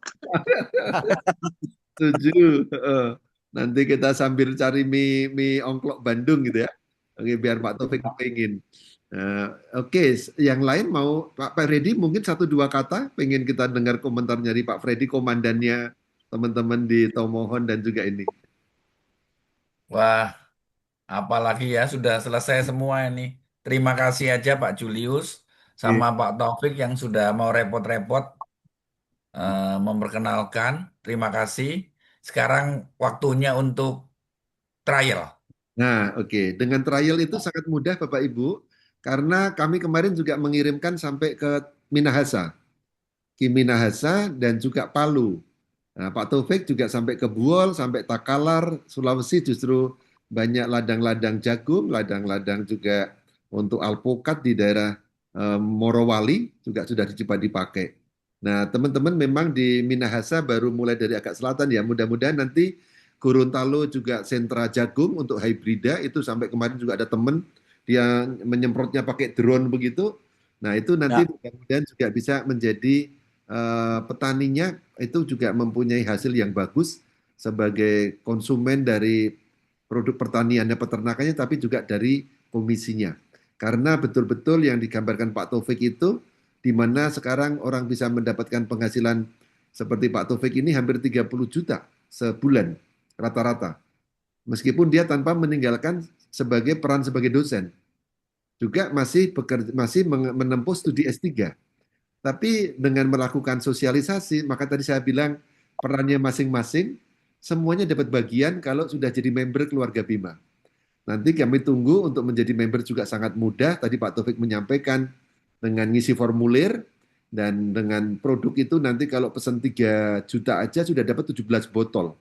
tujuh. Nanti kita sambil cari mie ongklok Bandung gitu ya. Oke, biar Pak Taufik pengen. Oke, yang lain mau Pak Freddy mungkin satu dua kata pengen kita dengar komentarnya dari Pak Freddy, komandannya teman-teman di Tomohon dan juga ini. Wah, apalagi ya sudah selesai semua ini. Terima kasih aja Pak Julius Oke. sama Pak Taufik yang sudah mau repot-repot memperkenalkan. Terima kasih. Sekarang waktunya untuk trial. Nah, oke. Dengan trial itu sangat mudah Bapak Ibu, karena kami kemarin juga mengirimkan sampai ke Minahasa, Ki Minahasa dan juga Palu. Nah, Pak Taufik juga sampai ke Buol, sampai Takalar, Sulawesi justru banyak ladang-ladang jagung, ladang-ladang juga untuk alpukat di daerah Morowali juga sudah dicoba dipakai. Nah, teman-teman memang di Minahasa baru mulai dari agak selatan ya. Mudah-mudahan nanti Gorontalo juga sentra jagung untuk hibrida itu sampai kemarin juga ada teman dia menyemprotnya pakai drone begitu. Nah, itu nanti mudah-mudahan juga bisa menjadi petaninya itu juga mempunyai hasil yang bagus sebagai konsumen dari produk pertaniannya, peternakannya, tapi juga dari komisinya. Karena betul-betul yang digambarkan Pak Taufik itu, di mana sekarang orang bisa mendapatkan penghasilan seperti Pak Taufik ini hampir 30 juta sebulan rata-rata. Meskipun dia tanpa meninggalkan sebagai peran sebagai dosen. Juga masih menempuh studi S3. Tapi dengan melakukan sosialisasi, maka tadi saya bilang perannya masing-masing, semuanya dapat bagian kalau sudah jadi member keluarga Bima. Nanti kami tunggu untuk menjadi member juga sangat mudah. Tadi Pak Taufik menyampaikan dengan ngisi formulir, dan dengan produk itu nanti kalau pesan 3 juta aja sudah dapat 17 botol.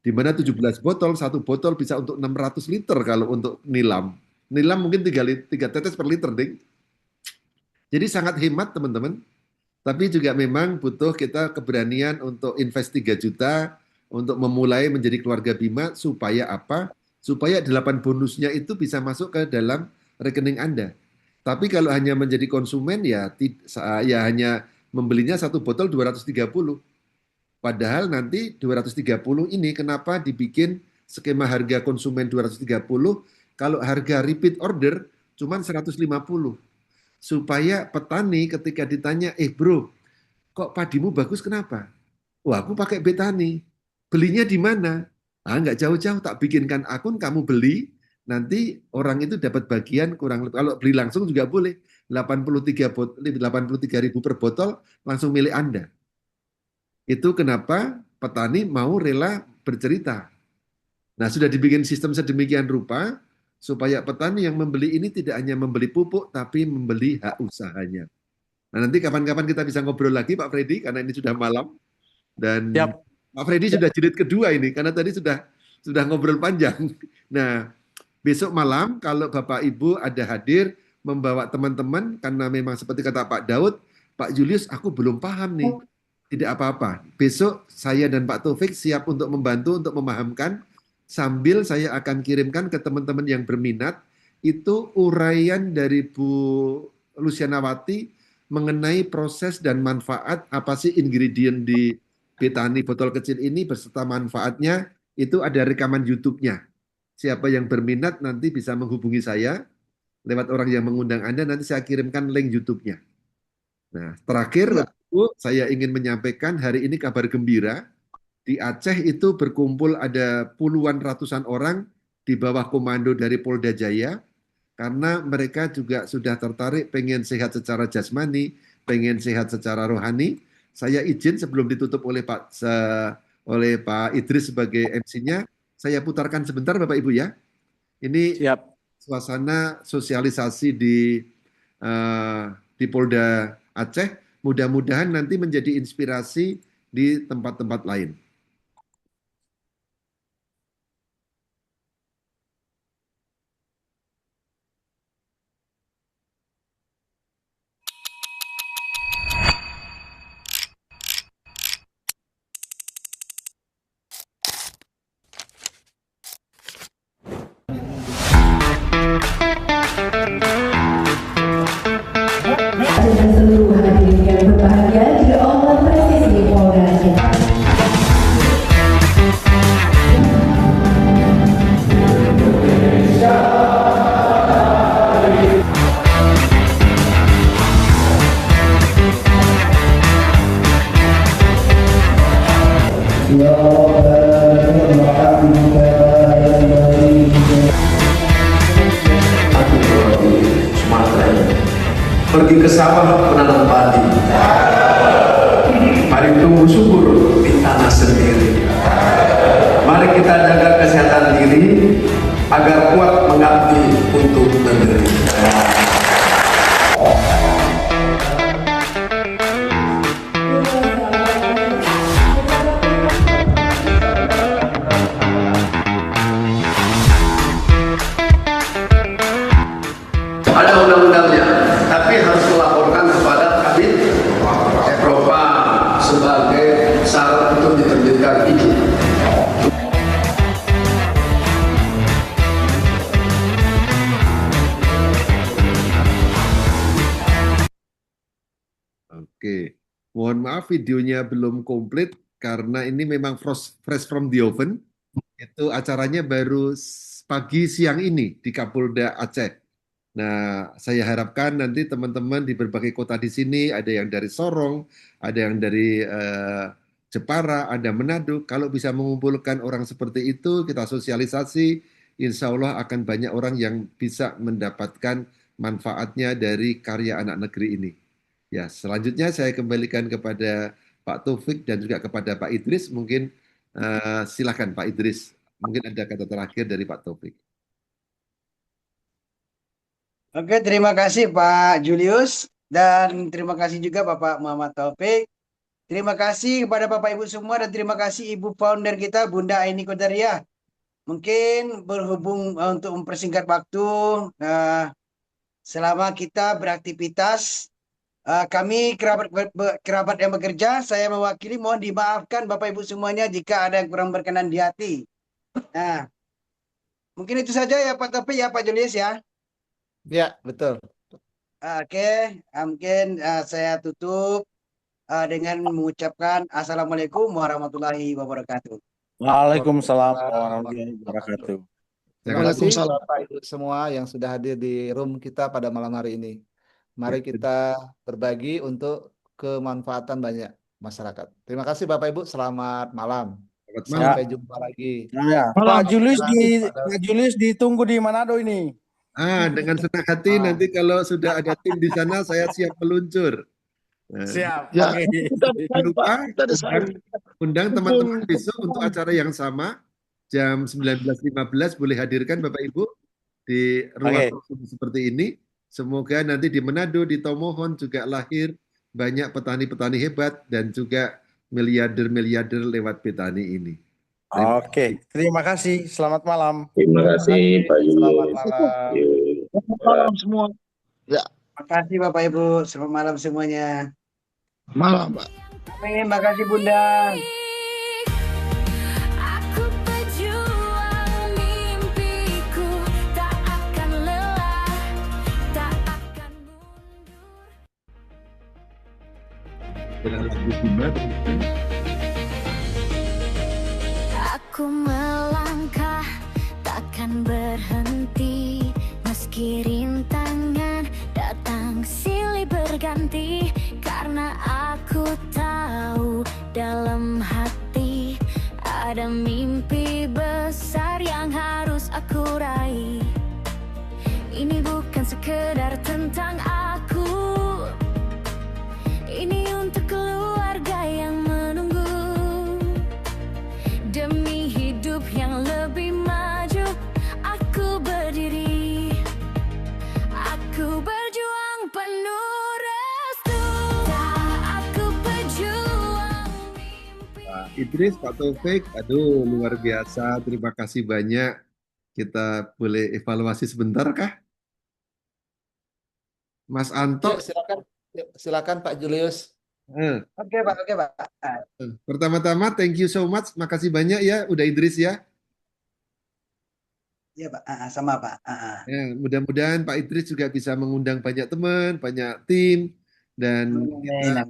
Di mana 17 botol, satu botol bisa untuk 600 liter kalau untuk nilam. Nilam mungkin 3 tetes per liter, Ding. Jadi sangat hemat teman-teman, tapi juga memang butuh kita keberanian untuk invest 3 juta untuk memulai menjadi keluarga Bima supaya apa? Supaya 8 bonusnya itu bisa masuk ke dalam rekening Anda. Tapi kalau hanya menjadi konsumen ya hanya membelinya satu botol 230. Padahal nanti 230 ini kenapa dibikin skema harga konsumen 230 kalau harga repeat order cuma 150. Supaya petani ketika ditanya, bro, kok padimu bagus kenapa? Wah, aku pakai Betani. Belinya di mana? Nggak jauh-jauh, tak bikinkan akun, kamu beli, nanti orang itu dapat bagian kurang lebih. Kalau beli langsung juga boleh. 83.000 per botol langsung milik Anda. Itu kenapa petani mau rela bercerita. Nah, sudah dibikin sistem sedemikian rupa, supaya petani yang membeli ini tidak hanya membeli pupuk, tapi membeli hak usahanya. Nah, nanti kapan-kapan kita bisa ngobrol lagi Pak Freddy, karena ini sudah malam. Dan Pak Freddy sudah jilid kedua ini, karena tadi sudah ngobrol panjang. Nah, besok malam kalau Bapak Ibu ada hadir, membawa teman-teman, karena memang seperti kata Pak Daud, Pak Julius, aku belum paham nih. Tidak apa-apa. Besok saya dan Pak Taufik siap untuk membantu, untuk memahamkan, sambil saya akan kirimkan ke teman-teman yang berminat itu uraian dari Bu Lucianawati mengenai proses dan manfaat apa sih ingredient di Betani botol kecil ini beserta manfaatnya, itu ada rekaman YouTube-nya. Siapa yang berminat nanti bisa menghubungi saya lewat orang yang mengundang Anda, nanti saya kirimkan link YouTube-nya. Nah, terakhir saya ingin menyampaikan hari ini kabar gembira. Di Aceh itu berkumpul ada puluhan ratusan orang di bawah komando dari Polda Jaya karena mereka juga sudah tertarik pengen sehat secara jasmani, pengen sehat secara rohani. Saya izin sebelum ditutup oleh Pak Idris sebagai MC-nya, saya putarkan sebentar Bapak Ibu ya. Ini suasana sosialisasi di Polda Aceh, mudah-mudahan nanti menjadi inspirasi di tempat-tempat lain. Seluruh hadirin yang berbahagia di Allah Presisi Polda Aceh. Pergi ke sawah menanam padi, mari tumbuh subur di tanah sendiri. Mari kita jaga kesehatan diri agar kuat mengabdi untuk negeri. Mohon maaf videonya belum komplit karena ini memang fresh from the oven. Itu acaranya baru pagi siang ini di Kapolda Aceh. Nah, saya harapkan nanti teman-teman di berbagai kota di sini, ada yang dari Sorong, ada yang dari Jepara, ada Manado. Kalau bisa mengumpulkan orang seperti itu, kita sosialisasi, insya Allah akan banyak orang yang bisa mendapatkan manfaatnya dari karya anak negeri ini. Ya, selanjutnya saya kembalikan kepada Pak Taufik dan juga kepada Pak Idris. Mungkin silakan Pak Idris. Mungkin ada kata terakhir dari Pak Taufik. Oke, terima kasih Pak Julius dan terima kasih juga Bapak Muhammad Taufik. Terima kasih kepada Bapak Ibu semua dan terima kasih Ibu founder kita Bunda Aini Kodariah. Mungkin berhubung untuk mempersingkat waktu selama kita beraktivitas kami kerabat yang bekerja, saya mewakili mohon dimaafkan Bapak Ibu semuanya jika ada yang kurang berkenan di hati. Nah, mungkin itu saja ya Pak Taufik ya Pak Julius ya. Ya, betul. Oke, mungkin saya tutup dengan mengucapkan Assalamualaikum warahmatullahi wabarakatuh. Waalaikumsalam warahmatullahi wabarakatuh. Terima kasih Waalaikumsalam. Bapak Ibu semua yang sudah hadir di room kita pada malam hari ini. Mari kita berbagi untuk kemanfaatan banyak masyarakat. Terima kasih Bapak Ibu, selamat malam. Selamat malam. Sampai jumpa lagi. Ya, Pak Julius ditunggu di Manado ini. Dengan senang hati nanti kalau sudah ada tim di sana, saya siap meluncur. Siap. Ya, Oke. Jangan lupa kita ada undang teman-teman besok untuk acara yang sama jam 19.15 boleh hadirkan Bapak Ibu di ruang seperti ini. Semoga nanti di Manado, di Tomohon juga lahir banyak petani-petani hebat dan juga miliarder-miliarder lewat petani ini. Oke, terima kasih. Selamat malam. Terima kasih Pak Selamat Julius. malam. Selamat malam semua. Ya, Terima kasih Bapak Ibu, selamat malam semuanya. malam Pak. Amin, makasih Bunda. Aku pejuang mimpiku, tak akan lelah, tak akan mundur. Aku melangkah, takkan berhenti, meski rintangan datang silih berganti, karena aku tahu dalam hati ada mimpi besar yang harus aku raih. Ini bukan sekedar tentang aku, ini untuk keluarga yang menunggu. Demi hidup yang lebih maju, aku berdiri, aku berjuang penuh restu. Aku pejuang mimpi. Pak Idris, Pak Taufik, aduh luar biasa, terima kasih banyak. Kita boleh evaluasi sebentar kah? Mas Anto, Silakan Pak Julius. Oke Pak. Pertama-tama thank you so much, makasih banyak ya udah Idris ya. Iya Pak, sama Pak. Ya, mudah-mudahan Pak Idris juga bisa mengundang banyak teman, banyak tim, dan kita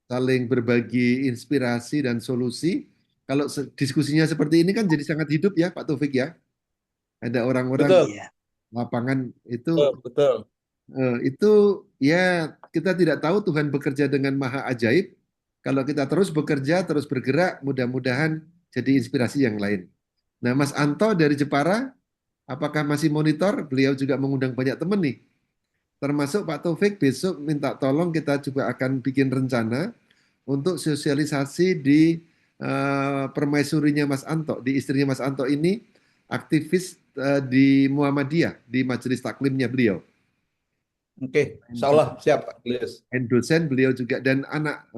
saling berbagi inspirasi dan solusi. Kalau diskusinya seperti ini kan jadi sangat hidup ya Pak Taufik ya. Ada orang-orang di lapangan itu. Betul. Itu ya kita tidak tahu Tuhan bekerja dengan maha ajaib. Kalau kita terus bekerja, terus bergerak, mudah-mudahan jadi inspirasi yang lain. Nah, Mas Anto dari Jepara, apakah masih monitor? Beliau juga mengundang banyak teman nih. Termasuk Pak Taufik besok minta tolong kita juga akan bikin rencana untuk sosialisasi di permaisurinya Mas Anto, di istrinya Mas Anto ini aktivis di Muhammadiyah, di majelis taklimnya beliau. Oke, insya Allah siap Pak Julius. Dan dosen beliau juga, dan anak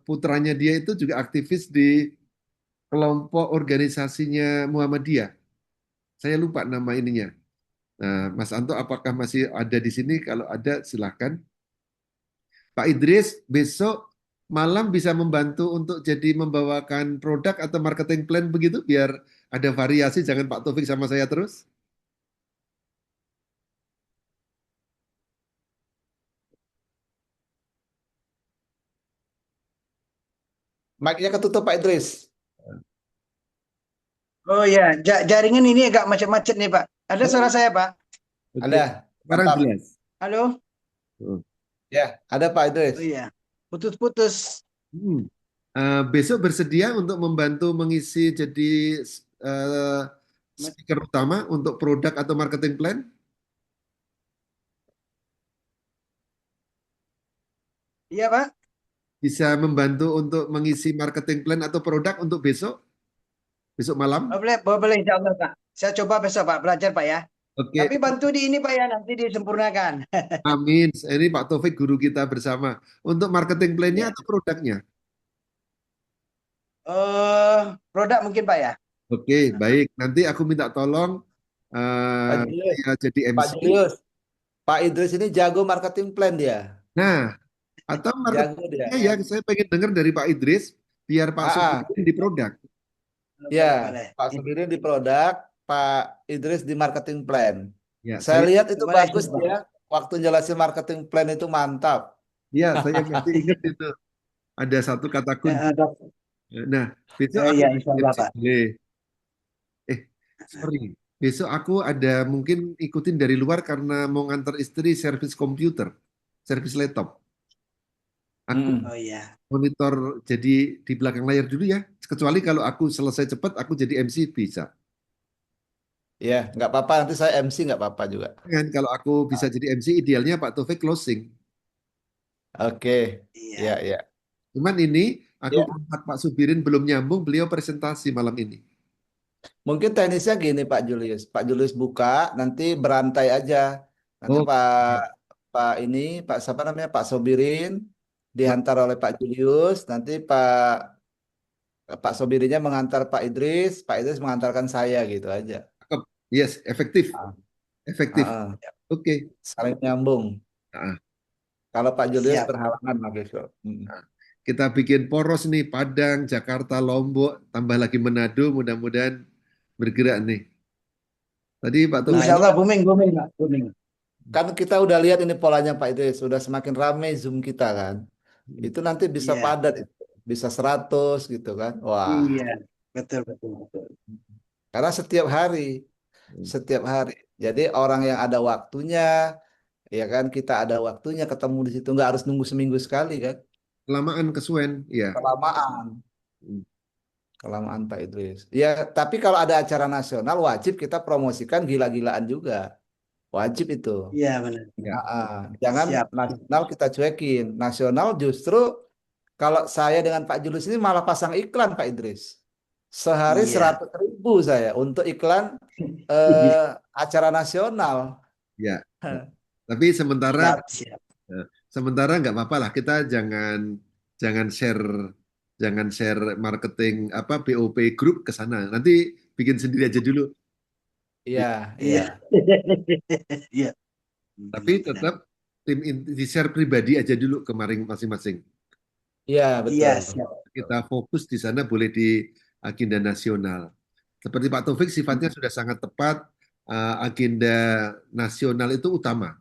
putranya dia itu juga aktivis di kelompok organisasinya Muhammadiyah. Saya lupa nama ininya. Nah, Mas Anto apakah masih ada di sini? Kalau ada silakan. Pak Idris besok malam bisa membantu untuk jadi membawakan produk atau marketing plan begitu biar ada variasi, jangan Pak Taufik sama saya terus. Mic-nya ketutup Pak Idris. Oh ya, jaringan ini agak macet-macet nih Pak. Ada suara saya Pak? Oke, Ada. sekarang Mantap. jelas. Halo? Oh. Ya, ada Pak Idris. Oh iya, putus-putus. Besok bersedia untuk membantu mengisi jadi speaker utama untuk produk atau marketing plan? Iya Pak? Bisa membantu untuk mengisi marketing plan atau produk untuk besok? Besok malam? Boleh insya Allah Pak. Saya coba besok Pak, belajar Pak ya. Oke, Tapi bantu di ini Pak ya, nanti disempurnakan. amin. Ini Pak Taufik guru kita bersama. Untuk marketing plan-nya Ya. atau produknya? Produk mungkin Pak ya? Oke, baik. Nanti aku minta tolong Pak Julius. saya jadi Pak MC. Julius. Pak Idris ini jago marketing plan dia. Nah, atau Jago dia. marketingnya ya, saya pengen dengar dari Pak Idris, biar Pak Subirin di produk. Ya, Boleh. Pak Subirin di produk, Pak Idris di marketing plan. Ya, Saya lihat itu Boleh, bagus coba. ya. Waktu jelasin marketing plan itu mantap. ya, saya masih ingat itu. Ada satu kata kunci. Nah, besok aku Iya, insya Allah, MC Pak. boleh. Sorry. Besok aku ada mungkin ikutin dari luar karena mau ngantar istri servis komputer, servis laptop. Aku Oh iya. monitor jadi di belakang layar dulu ya. Kecuali kalau aku selesai cepat, aku jadi MC bisa. Ya, nggak apa-apa. Nanti saya MC nggak apa-apa juga. Kan kalau aku bisa jadi MC, idealnya Pak Taufik closing. Oke. Iya. Ya, ya. Cuman ini aku Ya. kontak Pak Subirin belum nyambung, beliau presentasi malam ini. Mungkin teknisnya gini Pak Julius. Pak Julius buka, nanti berantai aja. Nanti Oh, Pak siapa namanya? Pak Sobirin diantar oleh Pak Julius. Nanti Pak Sobirinnya mengantar Pak Idris mengantarkan saya gitu aja. cakep. Yes, efektif. Ah. Efektif. Ah, Oke. saling nyambung. Ah. Kalau Pak Julius Siap. berhalangan lah besok. Kita bikin poros nih, Padang, Jakarta, Lombok, tambah lagi Manado, mudah-mudahan bergerak nih. Tadi Pak Taufik, Insya Allah booming Pak. Booming. Kan kita udah lihat ini polanya Pak Idris, sudah semakin ramai Zoom kita kan. Itu nanti bisa Iya. padat, bisa 100 gitu kan. Wah, Iya, betul. karena setiap hari. Jadi orang yang ada waktunya, ya kan kita ada waktunya ketemu di situ, nggak harus nunggu seminggu sekali kan. kelamaan kesuwen, ya. Kelamaan Pak Idris. Ya, tapi kalau ada acara nasional wajib kita promosikan gila-gilaan juga. Wajib itu. Iya benar. Jangan Siap. nasional kita cuekin. Nasional justru kalau saya dengan Pak Julius ini malah pasang iklan Pak Idris. Sehari Iya. 100.000 saya untuk iklan acara nasional. Ya. Tapi sementara Siap. nggak apa-apa lah, kita jangan share marketing BOP Group ke sana. Nanti bikin sendiri aja dulu. Iya, Iya. Iya. Tapi tetap di share pribadi aja dulu kemarin masing-masing. Iya, betul. Iya, siap. Kita fokus di sana, boleh di agenda nasional. Seperti Pak Taufik, sifatnya sudah sangat tepat. Agenda nasional itu utama.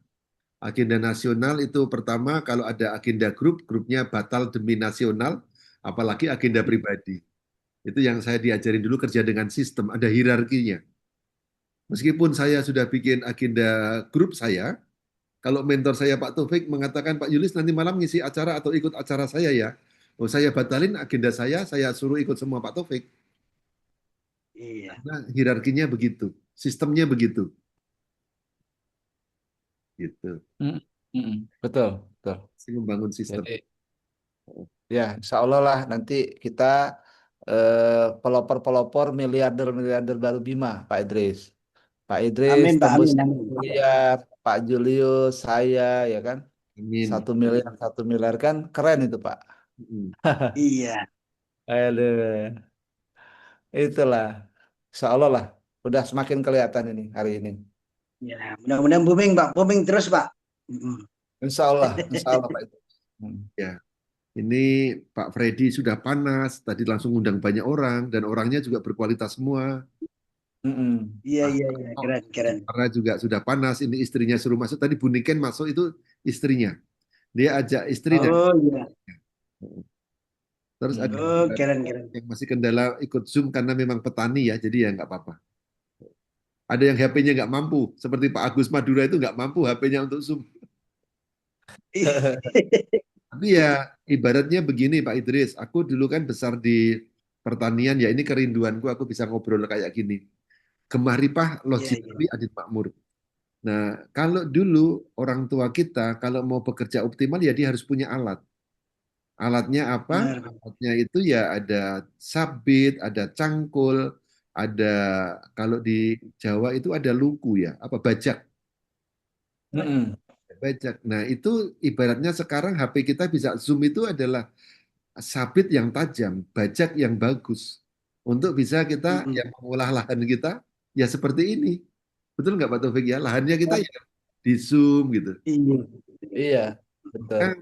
Agenda nasional itu pertama, kalau ada agenda grupnya batal demi nasional, apalagi agenda pribadi. Itu yang saya diajarin dulu, kerja dengan sistem, ada hierarkinya. Meskipun saya sudah bikin agenda grup saya, kalau mentor saya Pak Taufik mengatakan, Pak Julius nanti malam ngisi acara atau ikut acara saya ya. Oh, saya batalin agenda saya suruh ikut semua Pak Taufik. Iya. Nah, hierarkinya begitu, sistemnya begitu. Gitu. Betul. Membangun sistem. Jadi, ya, insya Allah lah nanti kita pelopor miliarder baru Bima, Pak Idris. Pak Idris Amin, Pak. tembus Amin. 1 miliar, Pak Julius, saya, ya kan? Amin. 1 miliar kan keren itu, Pak. Iya. Aduh. Itulah. Insya Allah lah. Udah semakin kelihatan ini hari ini. Ya, mudah-mudahan booming, Pak. Booming terus, Pak. Insya Allah Pak Idris. Ya. Ini Pak Freddy sudah panas, tadi langsung undang banyak orang, dan orangnya juga berkualitas semua. Iya, keren. Karena juga sudah panas, ini istrinya suruh masuk. Tadi Bu Niken masuk itu istrinya. Dia ajak istri dan Oh iya. Terus ada Oh, juga keren keren. yang masih kendala ikut Zoom karena memang petani ya, jadi ya nggak apa-apa. Ada yang HP-nya nggak mampu, seperti Pak Agus Madura itu nggak mampu HP-nya untuk Zoom. Tapi ya ibaratnya begini Pak Idris, aku dulu kan besar di pertanian, ya ini kerinduanku aku bisa ngobrol kayak gini. Gemah ripah Iya iya. logically adit makmur. Nah, kalau dulu orang tua kita kalau mau bekerja optimal ya dia harus punya alat. Alatnya apa? Benar. Alatnya itu ya ada sabit, ada cangkul, ada kalau di Jawa itu ada luku ya, apa bajak. Mm-mm. Bajak. Nah, itu ibaratnya sekarang HP kita bisa zoom itu adalah sabit yang tajam, bajak yang bagus. Untuk bisa kita Mm-mm. yang mengolah lahan kita ya seperti ini. Betul nggak Pak Taufik ya? Lahannya kita ya di zoom gitu. Iya. Iya, betul. Kan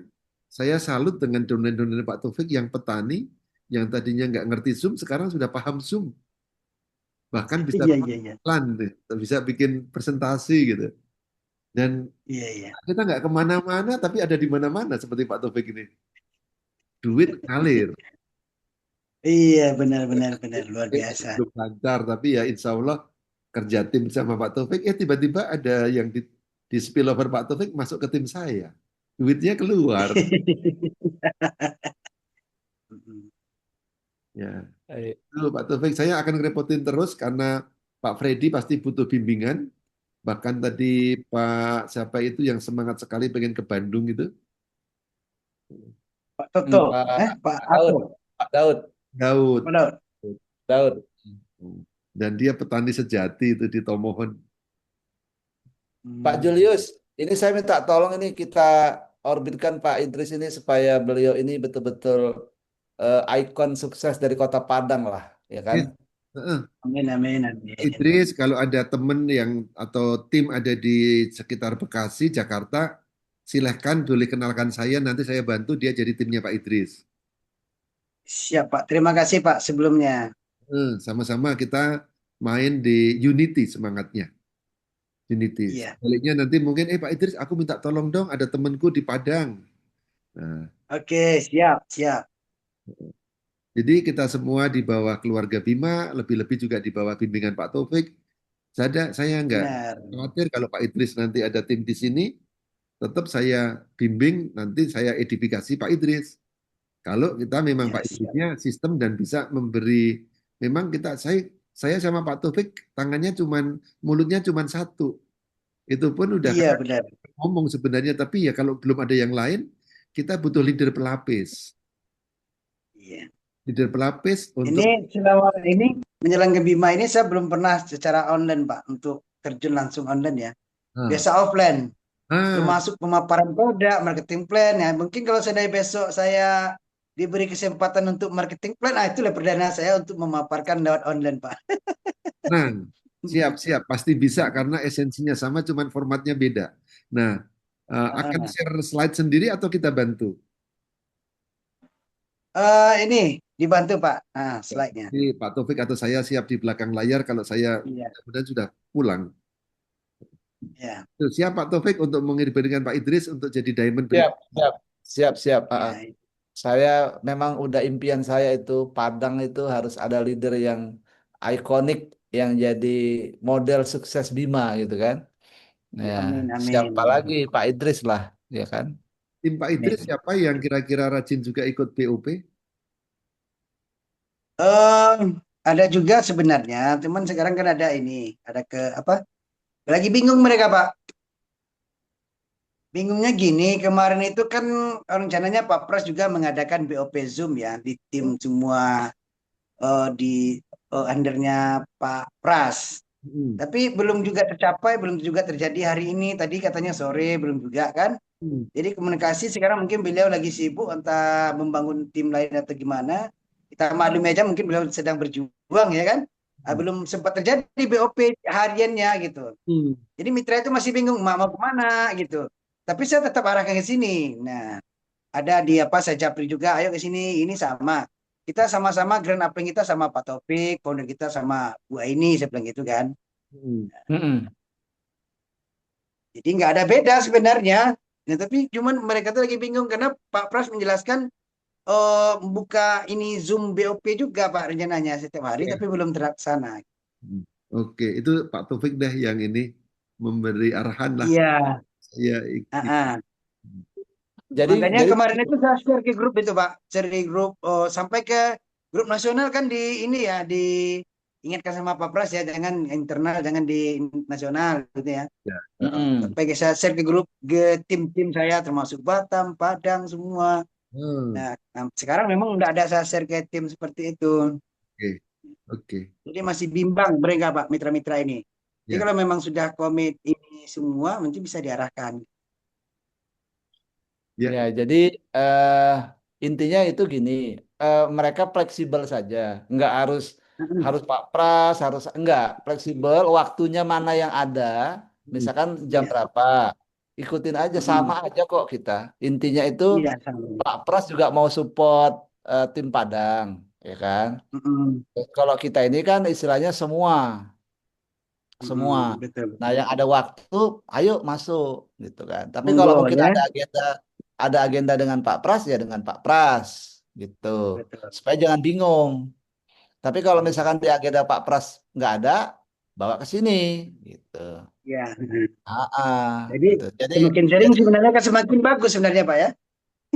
saya salut dengan donatur Pak Taufik yang petani yang tadinya nggak ngerti zoom sekarang sudah paham zoom. Bahkan bisa Iya iya iya. plan, bisa bikin presentasi gitu. Dan Iya iya. kita nggak kemana-mana tapi ada di mana-mana seperti Pak Taufik ini. Duit ngalir. Iya benar benar benar luar biasa. Belum lancar, tapi ya insya Allah kerja tim sama Pak Taufik, tiba-tiba ada yang di spillover Pak Taufik masuk ke tim saya. Duitnya keluar. Mm-mm. Ya, Baik. itu Pak Taufik, saya akan ngerepotin terus karena Pak Freddy pasti butuh bimbingan. Bahkan tadi Pak siapa itu yang semangat sekali pengen ke Bandung itu, Pak Toto, Pak Pak Daud, Ato, Pak Daud, Daud. Pak Daud. Daud. Dan dia petani sejati itu di Tomohon. Pak Julius, ini saya minta tolong ini kita orbitkan Pak Idris ini supaya beliau ini betul-betul ikon sukses dari Kota Padang lah, ya kan? Heeh. Amin amin amin. Idris, kalau ada temen yang atau tim ada di sekitar Bekasi, Jakarta, silahkan boleh kenalkan saya, nanti saya bantu dia jadi timnya Pak Idris. Siap Pak. Terima kasih Pak sebelumnya. Sama-sama kita main di Unity semangatnya. Unity. Iya. Sebaliknya nanti mungkin, Pak Idris, aku minta tolong dong, ada temenku di Padang. Nah, Oke, siap siap. jadi kita semua di bawah keluarga Bima, lebih-lebih juga di bawah bimbingan Pak Taufik. Saya nggak Benar. khawatir kalau Pak Idris nanti ada tim di sini, tetap saya bimbing, nanti saya edifikasi Pak Idris. Kalau kita memang Ya, Pak siap. Idrisnya sistem dan bisa memberi, memang saya sama Pak Taufik tangannya mulutnya cuman satu. Itu pun udah Iya benar. ngomong sebenarnya, tapi ya kalau belum ada yang lain, kita butuh leader pelapis. Iya. Leader pelapis untuk Ini selama ini menjelang ke Bima ini saya belum pernah secara online Pak untuk terjun langsung online ya. Biasa offline. Termasuk pemaparan produk, marketing plan ya. Mungkin kalau saya besok saya diberi kesempatan untuk marketing plan, itulah perdana saya untuk memaparkan lewat online Pak. Nah, siap, pasti bisa karena esensinya sama, cuman formatnya beda. Nah, akan share slide sendiri atau kita bantu? Ini dibantu Pak. Nah, slide-nya. Jadi Pak Taufik atau saya siap di belakang layar kalau saya Iya. mudah sudah pulang. Ya. Siap Pak Taufik untuk mengirimkan Pak Idris untuk jadi diamond. Siap. Ya. Saya memang udah impian saya itu Padang itu harus ada leader yang ikonik yang jadi model sukses Bima gitu kan. Ya, Amin, amin. siapa lagi Pak Idris lah, ya kan? Tim Pak Idris siapa yang kira-kira rajin juga ikut BOP? Ada juga sebenarnya, cuman sekarang kan ada ini, ada lagi bingung mereka Pak. Bingungnya gini, kemarin itu kan rencananya Pak Pras juga mengadakan BOP Zoom ya di tim semua di undernya Pak Pras. Tapi belum juga tercapai, belum juga terjadi hari ini. Tadi katanya sore, belum juga kan. Jadi komunikasi sekarang mungkin beliau lagi sibuk entah membangun tim lain atau gimana. Kita maklumi aja mungkin beliau sedang berjuang ya kan. Belum sempat terjadi BOP hariannya gitu. Jadi mitra itu masih bingung mau kemana gitu. Tapi saya tetap arahkan ke sini. Nah, ada di saya japri juga, ayo ke sini, ini sama. Kita sama-sama grand upling kita sama Pak Taufik, founder kita sama Bu Aini, saya bilang gitu kan. Jadi nggak ada beda sebenarnya. Nah, tapi cuman mereka tuh lagi bingung karena Pak Pras menjelaskan buka ini Zoom BOP juga Pak rencananya setiap hari, Ya. tapi belum terlaksana. Oke, itu Pak Taufik dah yang ini memberi arahan lah. Iya. Ya, Makanya Jadi kemarin itu saya share ke grup itu Pak, share di grup sampai ke grup nasional kan di ini ya, diingatkan sama Pak Pras ya, jangan internal, jangan di nasional gitu ya. mm-mm. Sampai saya share ke grup ke tim-tim saya termasuk Batam, Padang semua. Nah, sekarang memang nggak ada saya share ke tim seperti itu. Oke. Jadi masih bimbang mereka Pak, mitra-mitra ini. Jadi Ya. kalau memang sudah komit ini semua, mungkin bisa diarahkan. Ya. Ya, jadi intinya itu gini, mereka fleksibel saja, nggak harus Pak Pras, enggak fleksibel. Waktunya mana yang ada, misalkan jam Iya. berapa, ikutin aja, sama aja kok kita. Intinya itu Iya, sama. Pak Pras juga mau support tim Padang, ya kan? Terus kalau kita ini kan istilahnya semua. Betul. Nah, yang ada waktu, ayo masuk, gitu kan. Tapi kalau Monggo mungkin ya. ada agenda dengan Pak Pras ya dengan Pak Pras, gitu. Betul. Supaya jangan bingung. Tapi kalau misalkan di agenda Pak Pras nggak ada, bawa ke sini, gitu. Ya. Jadi Jadi semakin sering sebenarnya kan semakin bagus sebenarnya Pak ya.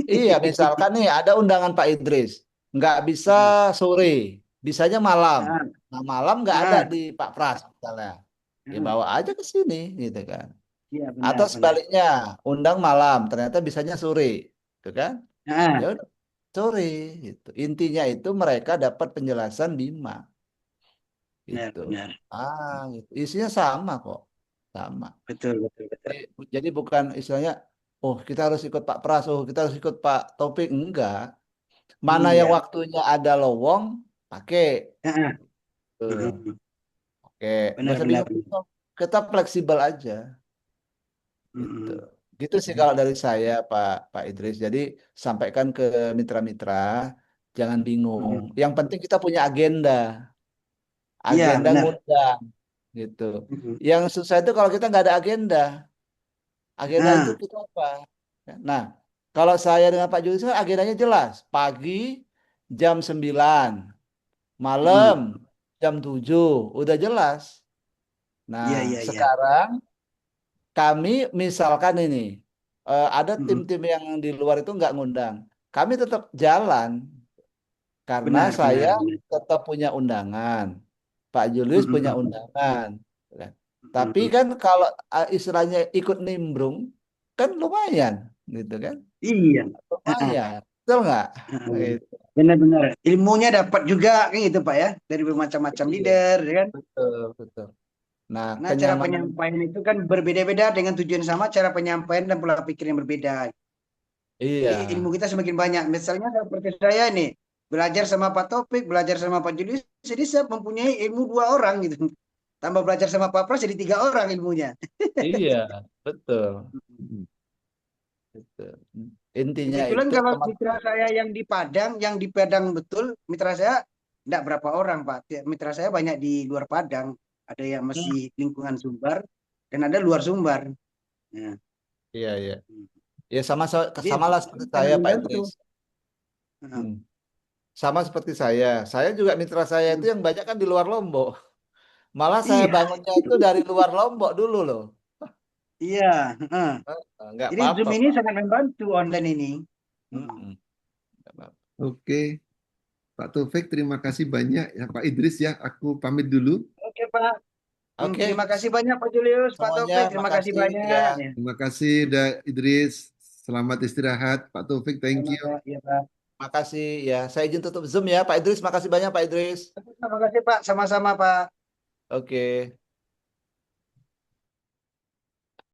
iya, misalkan nih ada undangan Pak Idris, nggak bisa sore, bisanya malam. Nah, malam nggak ada di Pak Pras misalnya, ya bawa aja ke sini, gitu kan. Iya, benar, Atau benar. sebaliknya, undang malam, ternyata bisanya sore, gitu kan? Ya udah, sore, gitu. Intinya itu mereka dapat penjelasan Bima, gitu. Benar. Gitu. Isinya sama kok, sama. Betul. Jadi bukan istilahnya, oh kita harus ikut Pak Pras, oh kita harus ikut Pak Taufik, enggak. Mana yang Iya. waktunya ada lowong, pakai. Tuh. Oke, nggak usah Benar. bingung. Kita fleksibel aja. Gitu. Gitu sih kalau dari saya Pak Idris. Jadi sampaikan ke mitra-mitra, jangan bingung. Yang penting kita punya agenda. Iya, Agenda benar. ngundang gitu. Yang susah itu kalau kita nggak ada agenda. Agenda itu kita apa? Nah, kalau saya dengan Pak Julius agendanya jelas. Pagi jam 9, malam jam 7, udah jelas. Nah, Iya. sekarang kami misalkan ini ada tim-tim yang di luar itu nggak ngundang, kami tetap jalan karena saya tetap punya undangan, Pak Julius punya undangan. Tapi kan kalau istilahnya ikut nimbrung kan lumayan, gitu kan? Iya. Lumayan, betul nggak? Gitu. Benar. Ilmunya dapat juga kan gitu Pak ya, dari bermacam-macam leader, ya kan? Betul. Nah, Cara penyampaian itu kan berbeda-beda dengan tujuan sama, cara penyampaian dan pola pikir yang berbeda. Iya. Jadi ilmu kita semakin banyak. Misalnya seperti saya nih, belajar sama Pak Taufik, belajar sama Pak Julius, jadi saya mempunyai ilmu 2 orang gitu. Tambah belajar sama Pak Pras jadi 3 orang ilmunya. Iya, betul. Intinya Kebetulan itu kalau mitra saya yang di Padang betul, mitra saya tidak berapa orang Pak. Mitra saya banyak di luar Padang. Ada yang masih lingkungan Sumbar dan ada luar Sumbar. Nah. Iya. Ya sama lah seperti saya Pak Idris. Sama seperti saya. Saya juga mitra saya itu yang banyak kan di luar Lombok. Malah saya bangunnya itu dari luar Lombok dulu loh. Iya. Nggak Jadi apa-apa, Zoom ini sangat membantu online ini. Oke. Pak Taufik, terima kasih banyak ya Pak Idris ya. Aku pamit dulu. Oke Pak. Oke. Terima kasih banyak Pak Julius, Pak Taufik. Terima kasih banyak. Ya. Terima kasih udah Idris. Selamat istirahat. Pak Taufik, thank you. Iya Pak. Makasih ya. Saya izin tutup Zoom ya Pak Idris. Makasih banyak Pak Idris. Terima kasih Pak. Sama-sama Pak. Oke.